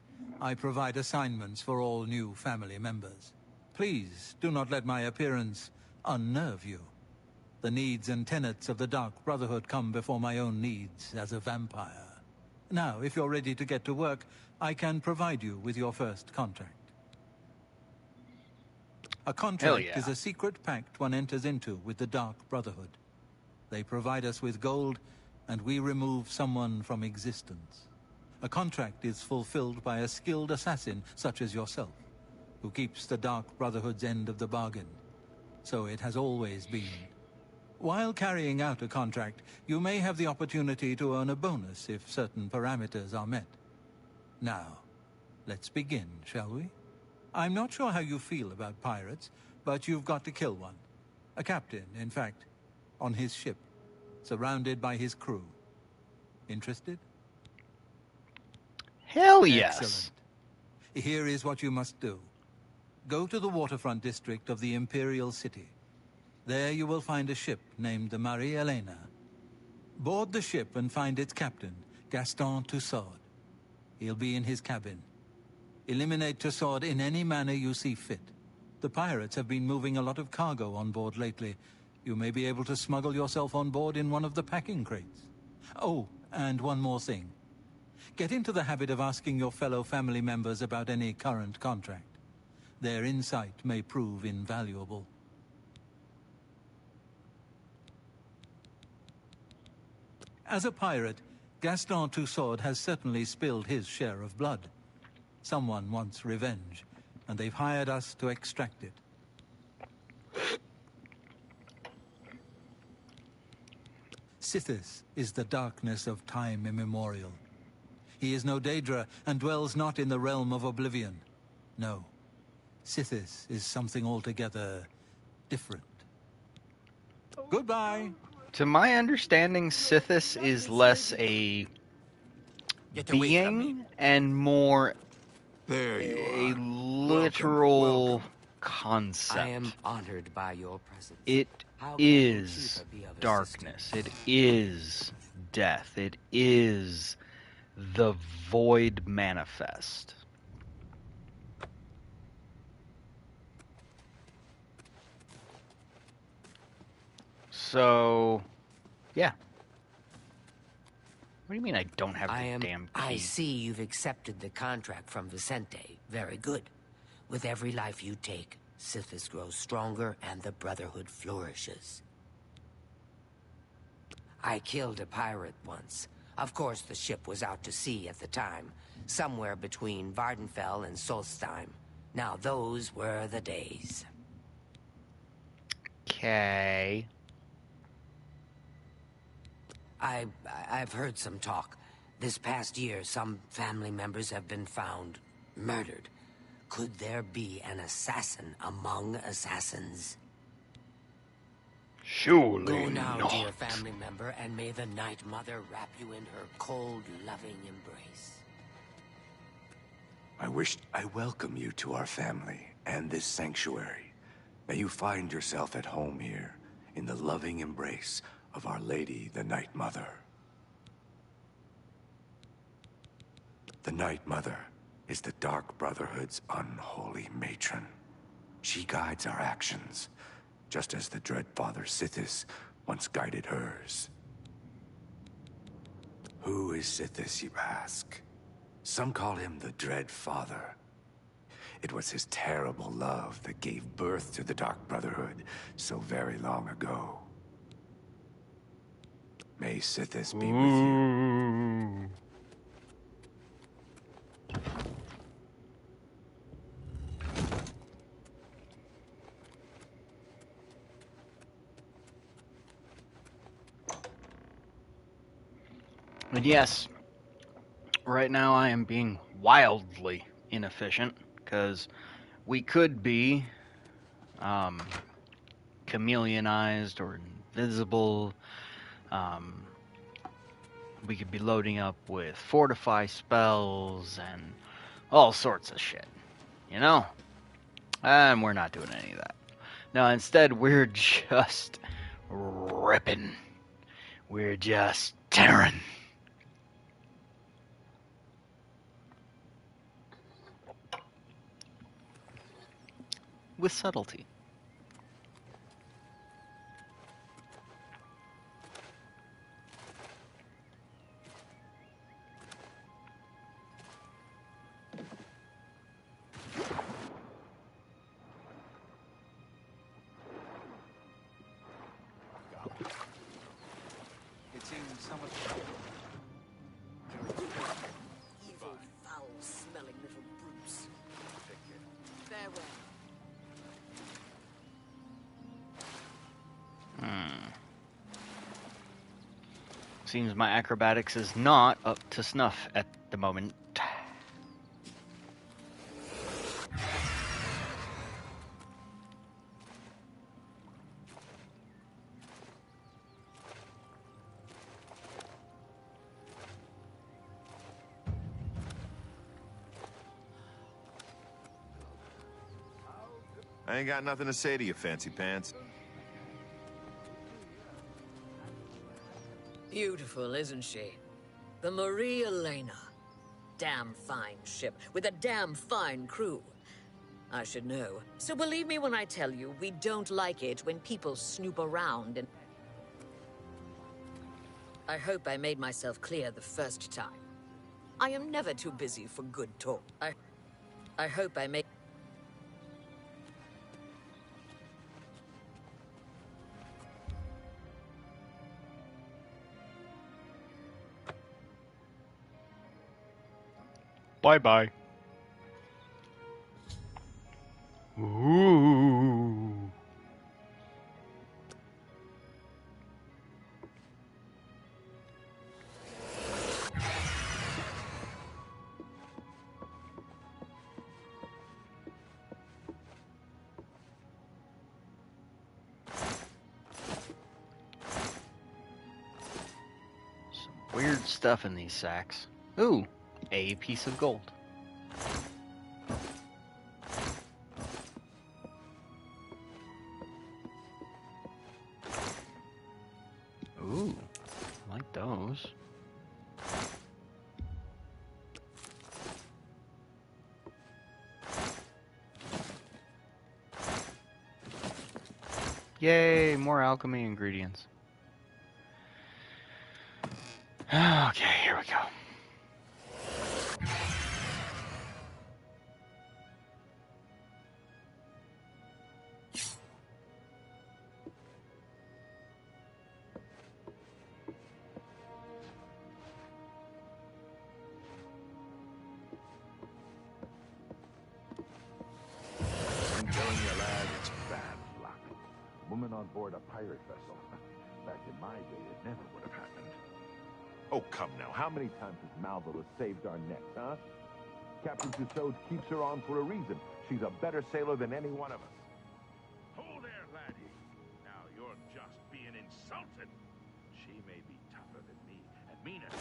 I provide assignments for all new family members. Please do not let my appearance unnerve you. The needs and tenets of the Dark Brotherhood come before my own needs as a vampire. Now, if you're ready to get to work, I can provide you with your first contract. A contract is a secret pact one enters into with the Dark Brotherhood. They provide us with gold, and we remove someone from existence. A contract is fulfilled by a skilled assassin such as yourself, who keeps the Dark Brotherhood's end of the bargain. So it has always been. While carrying out a contract, you may have the opportunity to earn a bonus if certain parameters are met. Now, let's begin, shall we? I'm not sure how you feel about pirates, but you've got to kill one. A captain, in fact, on his ship, surrounded by his crew. Interested? Hell yes! Excellent. Here is what you must do. Go to the waterfront district of the Imperial City. There you will find a ship named the Marie Elena. Board the ship and find its captain, Gaston Tussaud. He'll be in his cabin. Eliminate Tussaud in any manner you see fit. The pirates have been moving a lot of cargo on board lately. You may be able to smuggle yourself on board in one of the packing crates. Oh, and one more thing. Get into the habit of asking your fellow family members about any current contract. Their insight may prove invaluable. As a pirate, Gaston Tussaud has certainly spilled his share of blood. Someone wants revenge, and they've hired us to extract it. Sithis is the darkness of time immemorial. He is no Daedra and dwells not in the realm of Oblivion. No. Sithis is something altogether different. Goodbye. To my understanding, Sithis is less a being and more there you a are. literal concept. I am honored by your presence. It is darkness. It is death. It is the void manifest. So, yeah. What do you mean I don't have the damn key? I see you've accepted the contract from Vicente. Very good. With every life you take, Sithis grows stronger and the Brotherhood flourishes. I killed a pirate once. Of course, the ship was out to sea at the time, somewhere between Vardenfell and Solstheim. Now, those were the days. Okay. I've heard some talk. This past year, some family members have been found murdered. Could there be an assassin among assassins? Surely Go now, not. dear family member, and may the Night Mother wrap you in her cold, loving embrace. I welcome you to our family and this sanctuary. May you find yourself at home here, in the loving embrace of Our Lady, the Night Mother. The Night Mother is the Dark Brotherhood's unholy matron. She guides our actions, just as the Dread Father Sithis once guided hers. Who is Sithis, you ask? Some call him the Dread Father. It was his terrible love that gave birth to the Dark Brotherhood so very long ago. May Sithis be with you. And yes, right now I am being wildly inefficient, because we could be chameleonized or invisible. We could be loading up with fortify spells and all sorts of shit, you know? And we're not doing any of that. No, instead we're just ripping. We're just tearing. With subtlety. Evil, foul-smelling little brutes. Farewell. Seems my acrobatics is not up to snuff at the moment. I ain't got nothing to say to you, fancy pants. Beautiful, isn't she? The Marie Elena. Damn fine ship, with a damn fine crew. I should know. So believe me when I tell you, we don't like it when people snoop around and... I hope I made myself clear the first time. I am never too busy for good talk. I hope I made... Bye-bye. Ooh. Weird stuff in these sacks. Ooh, a piece of gold. Ooh, I like those. Yay, more alchemy ingredients. Okay, here we go. I'm telling you, lad, it's bad luck. Woman on board a pirate vessel. Back in my day, it never would have happened. Oh, come now. How many times has Malvolus saved our necks, huh? Captain Tussaud keeps her on for a reason. She's a better sailor than any one of us. Hold there, laddie. Now you're just being insulted. She may be tougher than me and meaner.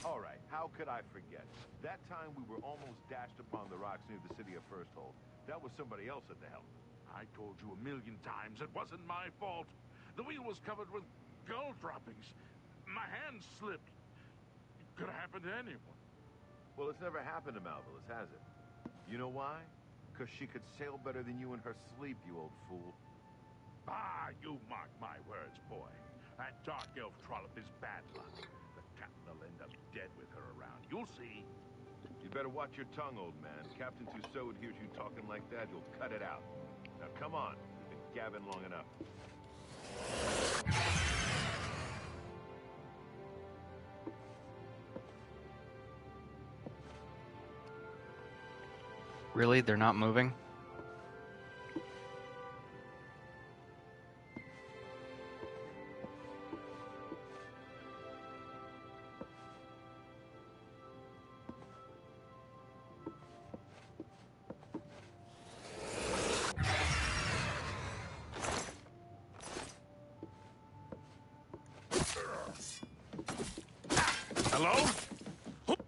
All right, how could I forget? That time we were almost dashed upon the rocks near the city of Firsthold. That was somebody else at the helm. I told you 1,000,000 times it wasn't my fault. The wheel was covered with gold droppings. My hand slipped. It could have happened to anyone. Well, it's never happened to Malvolus, has it? You know why? Because she could sail better than you in her sleep, you old fool. Ah, you mark my words, boy. That dark elf trollop is bad luck. The captain will end up dead with her around. You'll see. You better watch your tongue, old man. Captain Tussaud hears you talking like that, he'll cut it out. Now, come on. You've been gabbing long enough. Really? They're not moving? Hello?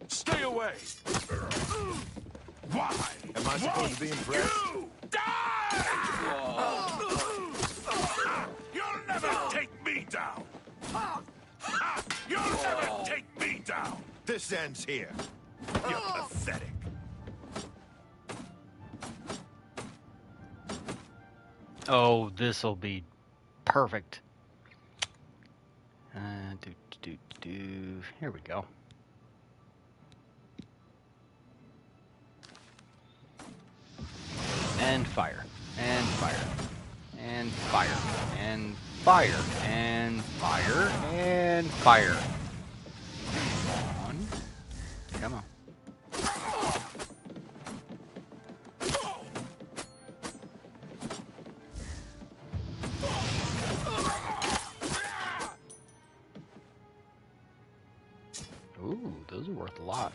Stay away! Why? Am I supposed to be impressed? You die! You'll never take me down! You'll never take me down! This ends here. You're pathetic. Oh, this'll be perfect. Here we go. And fire. And fire. And fire. And fire. And fire. And fire. One. Come on. Ooh, those are worth a lot.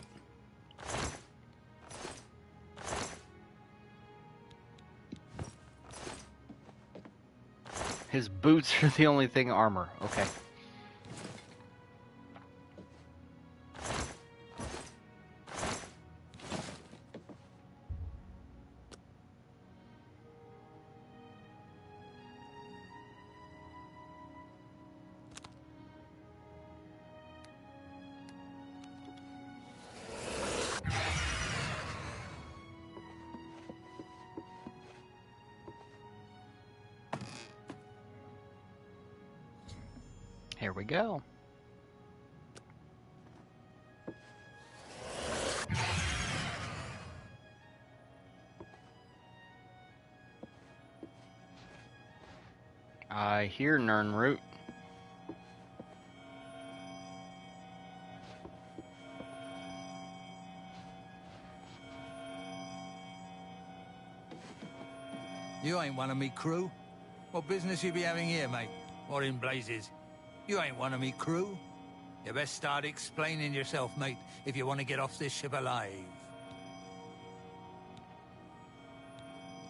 His boots are the only thing armor. Okay. Here we go. I hear Nernroot. You ain't one of me crew. What business you be having here, mate? What in blazes? You ain't one of me crew. You best start explaining yourself, mate, if you want to get off this ship alive.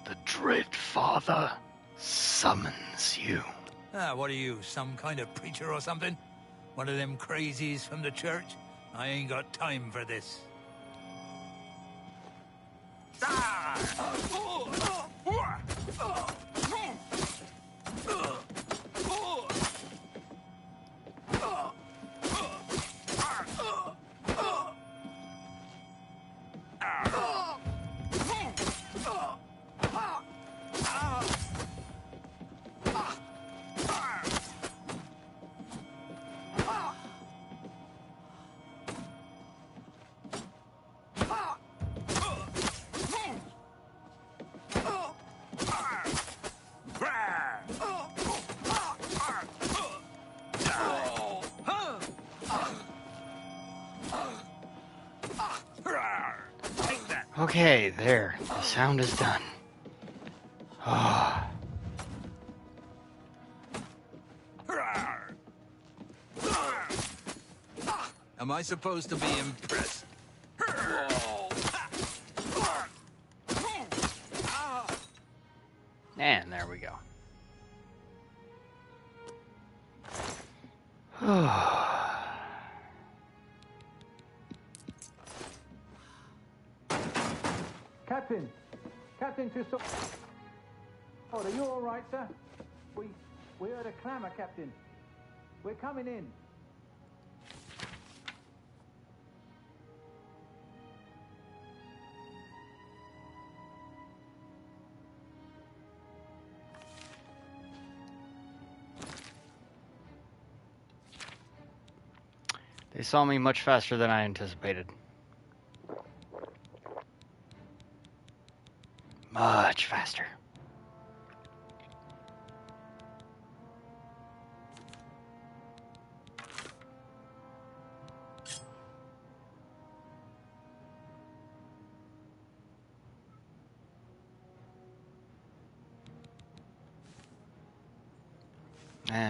The Dread Father summons you. Ah, what are you, some kind of preacher or something? One of them crazies from the church? I ain't got time for this. Okay, there. The sound is done. Oh. Am I supposed to be impressed? And there we go. Captain! Captain Tussaud! Are you all right, sir? We heard a clamor, Captain. We're coming in. They saw me much faster than I anticipated. Much faster.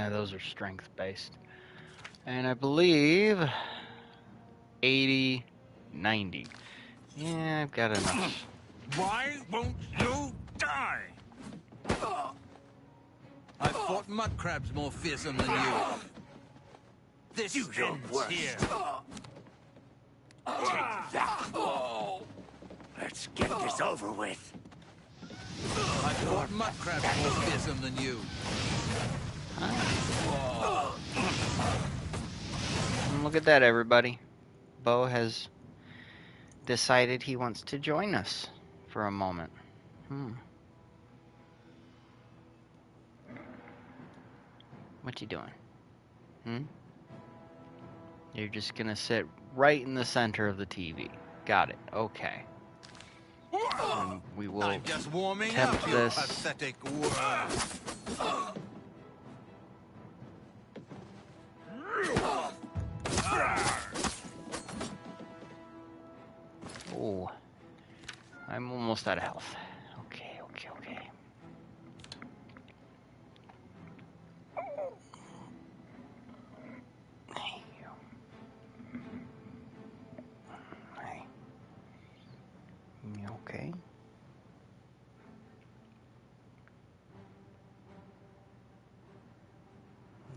Those are strength based. And I believe 80, 90. Yeah, I've got enough. Why won't you die? I've fought mud crabs more fearsome than you. This Do your ends worst. here. Take that. Let's get this over with. I've fought mud crabs more fearsome than you. Look at that, everybody. Bo has decided he wants to join us for a moment. What you doing? You're just gonna sit right in the center of the TV. Got it. Okay. And we will I'm just warming tempt up, you this. pathetic worm. Oh, I'm almost out of health. Okay, okay, okay. Hey, you. Hey. You okay?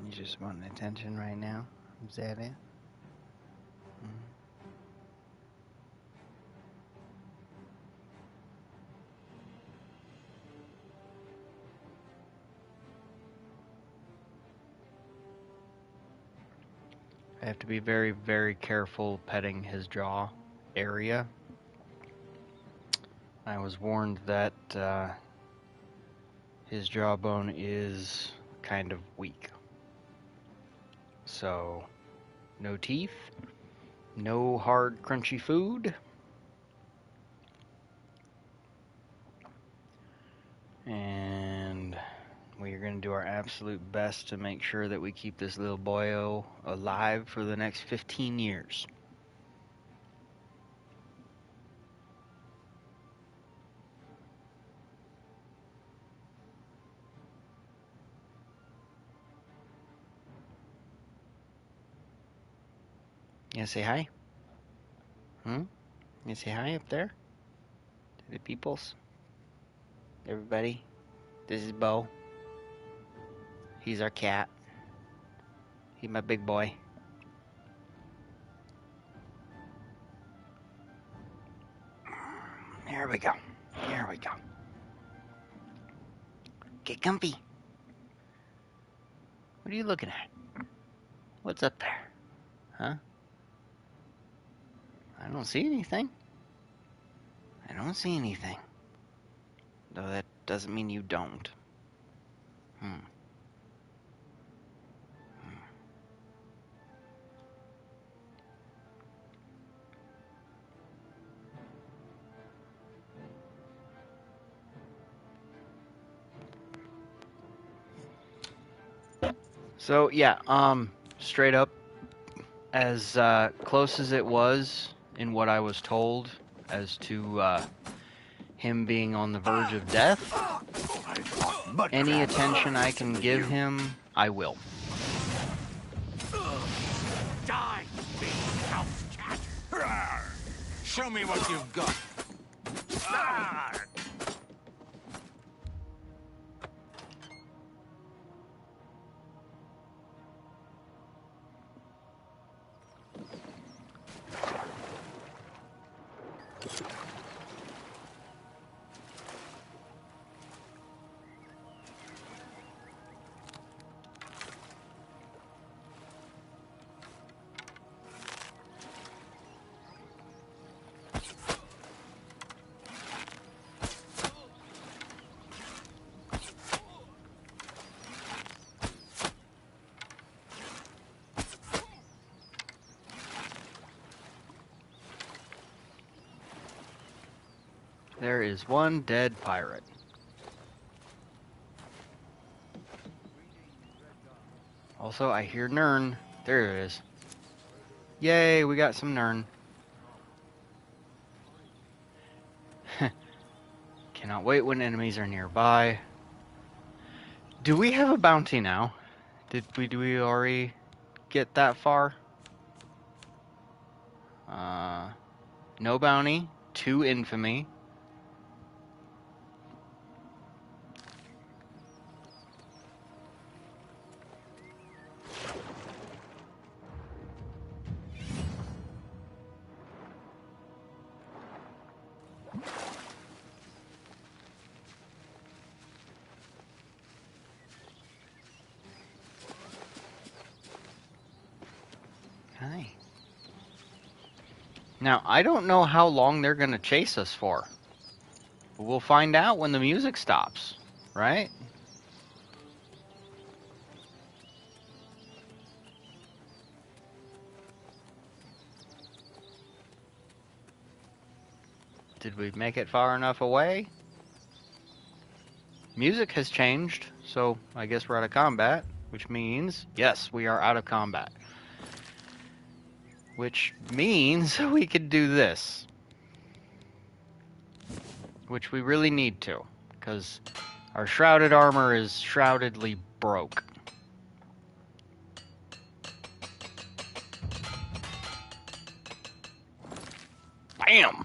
You just want attention right now? Is that it? I have to be very, very careful petting his jaw area. I was warned that his jawbone is kind of weak. So, no teeth, no hard, crunchy food. And we are going to do our absolute best to make sure that we keep this little boyo alive for the next 15 years. You say hi? You say hi up there? To the peoples? Everybody? This is Bo. He's our cat. He's my big boy. Here we go. Here we go. Get comfy. What are you looking at? What's up there? Huh? I don't see anything. I don't see anything. Though that doesn't mean you don't. So yeah, straight up, as close as it was in what I was told as to him being on the verge of death, any attention I can give him, I will. Die, big house cat! Show me what you've got. There is one dead pirate. Also, I hear Nern. There it is. Yay, we got some Nern. Cannot wait when enemies are nearby. Do we have a bounty now? Do we already get that far? No bounty. 2 infamy. Okay. Now, I don't know how long they're going to chase us for. But we'll find out when the music stops, right? Did we make it far enough away? Music has changed, so I guess we're out of combat, which means, yes, we are out of combat. Which means we could do this. Which we really need to, because our shrouded armor is shroudedly broke. Bam!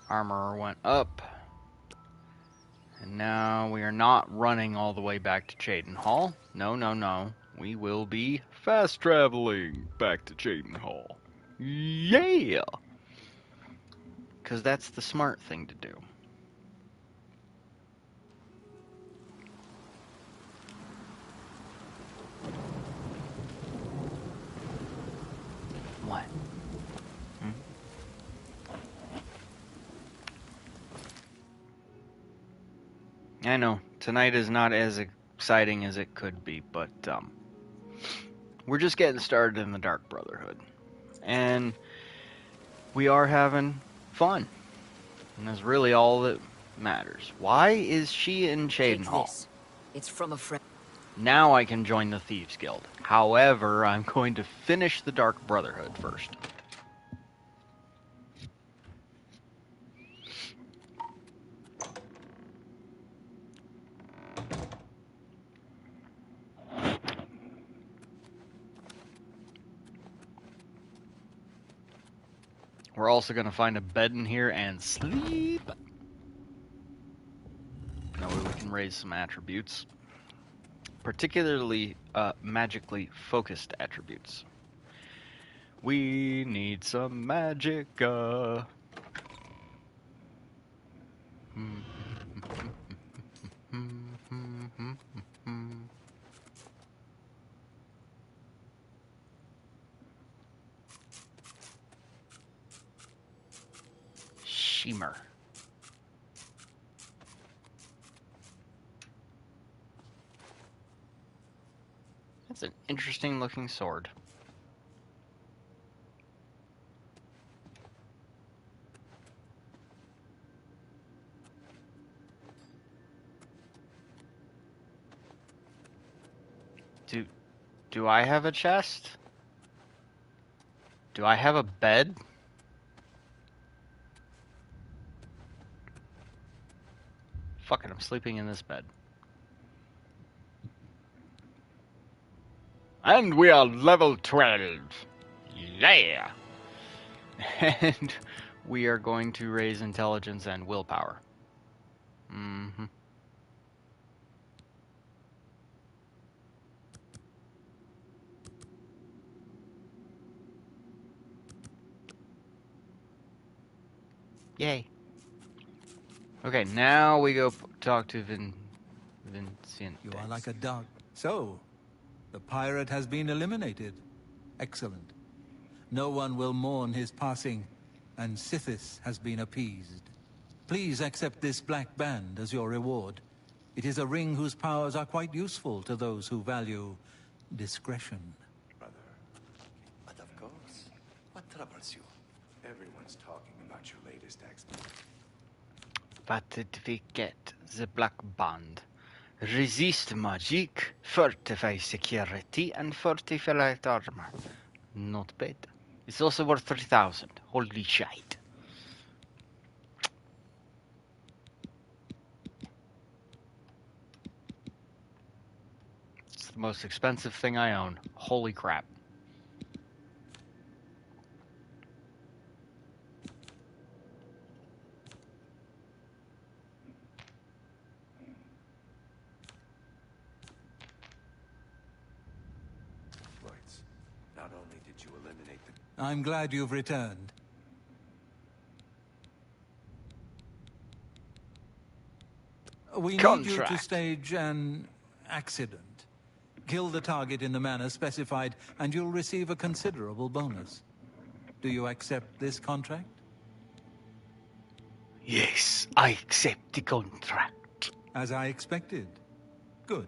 Armor went up. And now we are not running all the way back to Cheydinhal. No, no, no. We will be fast traveling back to Cheydinhal. Yeah! Because that's the smart thing to do. What? I know, tonight is not as exciting as it could be, but we're just getting started in the Dark Brotherhood. And we are having fun. And that's really all that matters. Why is she in Cheydinhal? It's from a friend. Now I can join the Thieves Guild. However, I'm going to finish the Dark Brotherhood first. We're also going to find a bed in here and sleep. That way we can raise some attributes. Particularly magically focused attributes. We need some magic. Shimmer. That's an interesting looking sword. Do I have a chest? Do I have a bed? Fuck it, I'm sleeping in this bed. And we are level 12. Yeah! And we are going to raise intelligence and willpower. Mm-hmm. Yay. Okay, now we go talk to Vincent. You are like a dog. So, the pirate has been eliminated. Excellent. No one will mourn his passing, and Sithis has been appeased. Please accept this black band as your reward. It is a ring whose powers are quite useful to those who value discretion. Brother, but of course. What troubles you? Everyone's talking about your latest exploit. What did we get? The black band. Resist magic, fortify security, and fortify light armor. Not bad. It's also worth 3,000. Holy shit. It's the most expensive thing I own. Holy crap. Not only did you eliminate the... I'm glad you've returned. We need you to stage an accident. Kill the target in the manner specified, and you'll receive a considerable bonus. Do you accept this contract? Yes, I accept the contract. As I expected. Good.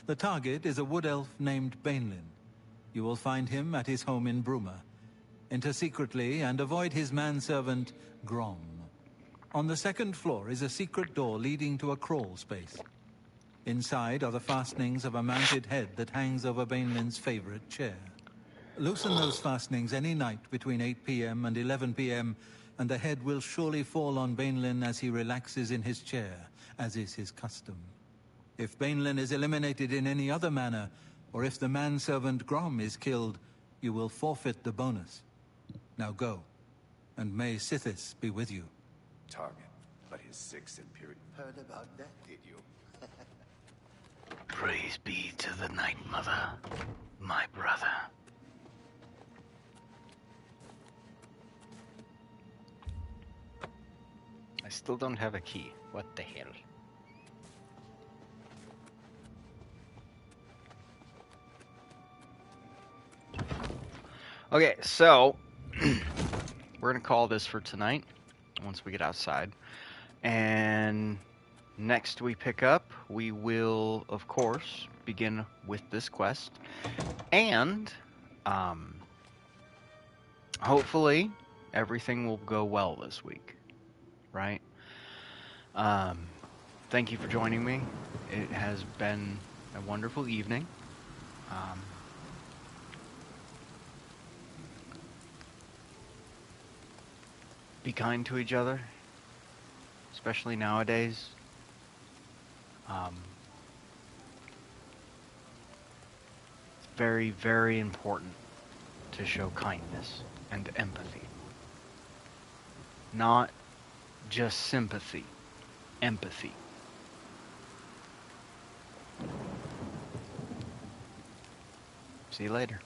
The target is a wood elf named Bainlin. You will find him at his home in Bruma. Enter secretly and avoid his manservant, Grom. On the second floor is a secret door leading to a crawl space. Inside are the fastenings of a mounted head that hangs over Bainlin's favorite chair. Loosen those fastenings any night between 8 p.m. and 11 p.m., and the head will surely fall on Bainlin as he relaxes in his chair, as is his custom. If Bainlin is eliminated in any other manner, or if the manservant Grom is killed, you will forfeit the bonus. Now go, and may Sithis be with you. Target, but his sixth Imperial... Heard about that, did you? Praise be to the Night Mother, my brother. I still don't have a key. What the hell? Okay, so we're gonna call this for tonight once we get outside. And next we pick up, we will, of course, begin with this quest. And hopefully everything will go well this week, right? Thank you for joining me. It has been a wonderful evening. Be kind to each other, especially nowadays. It's very, very important to show kindness and empathy. Not just sympathy, empathy. See you later.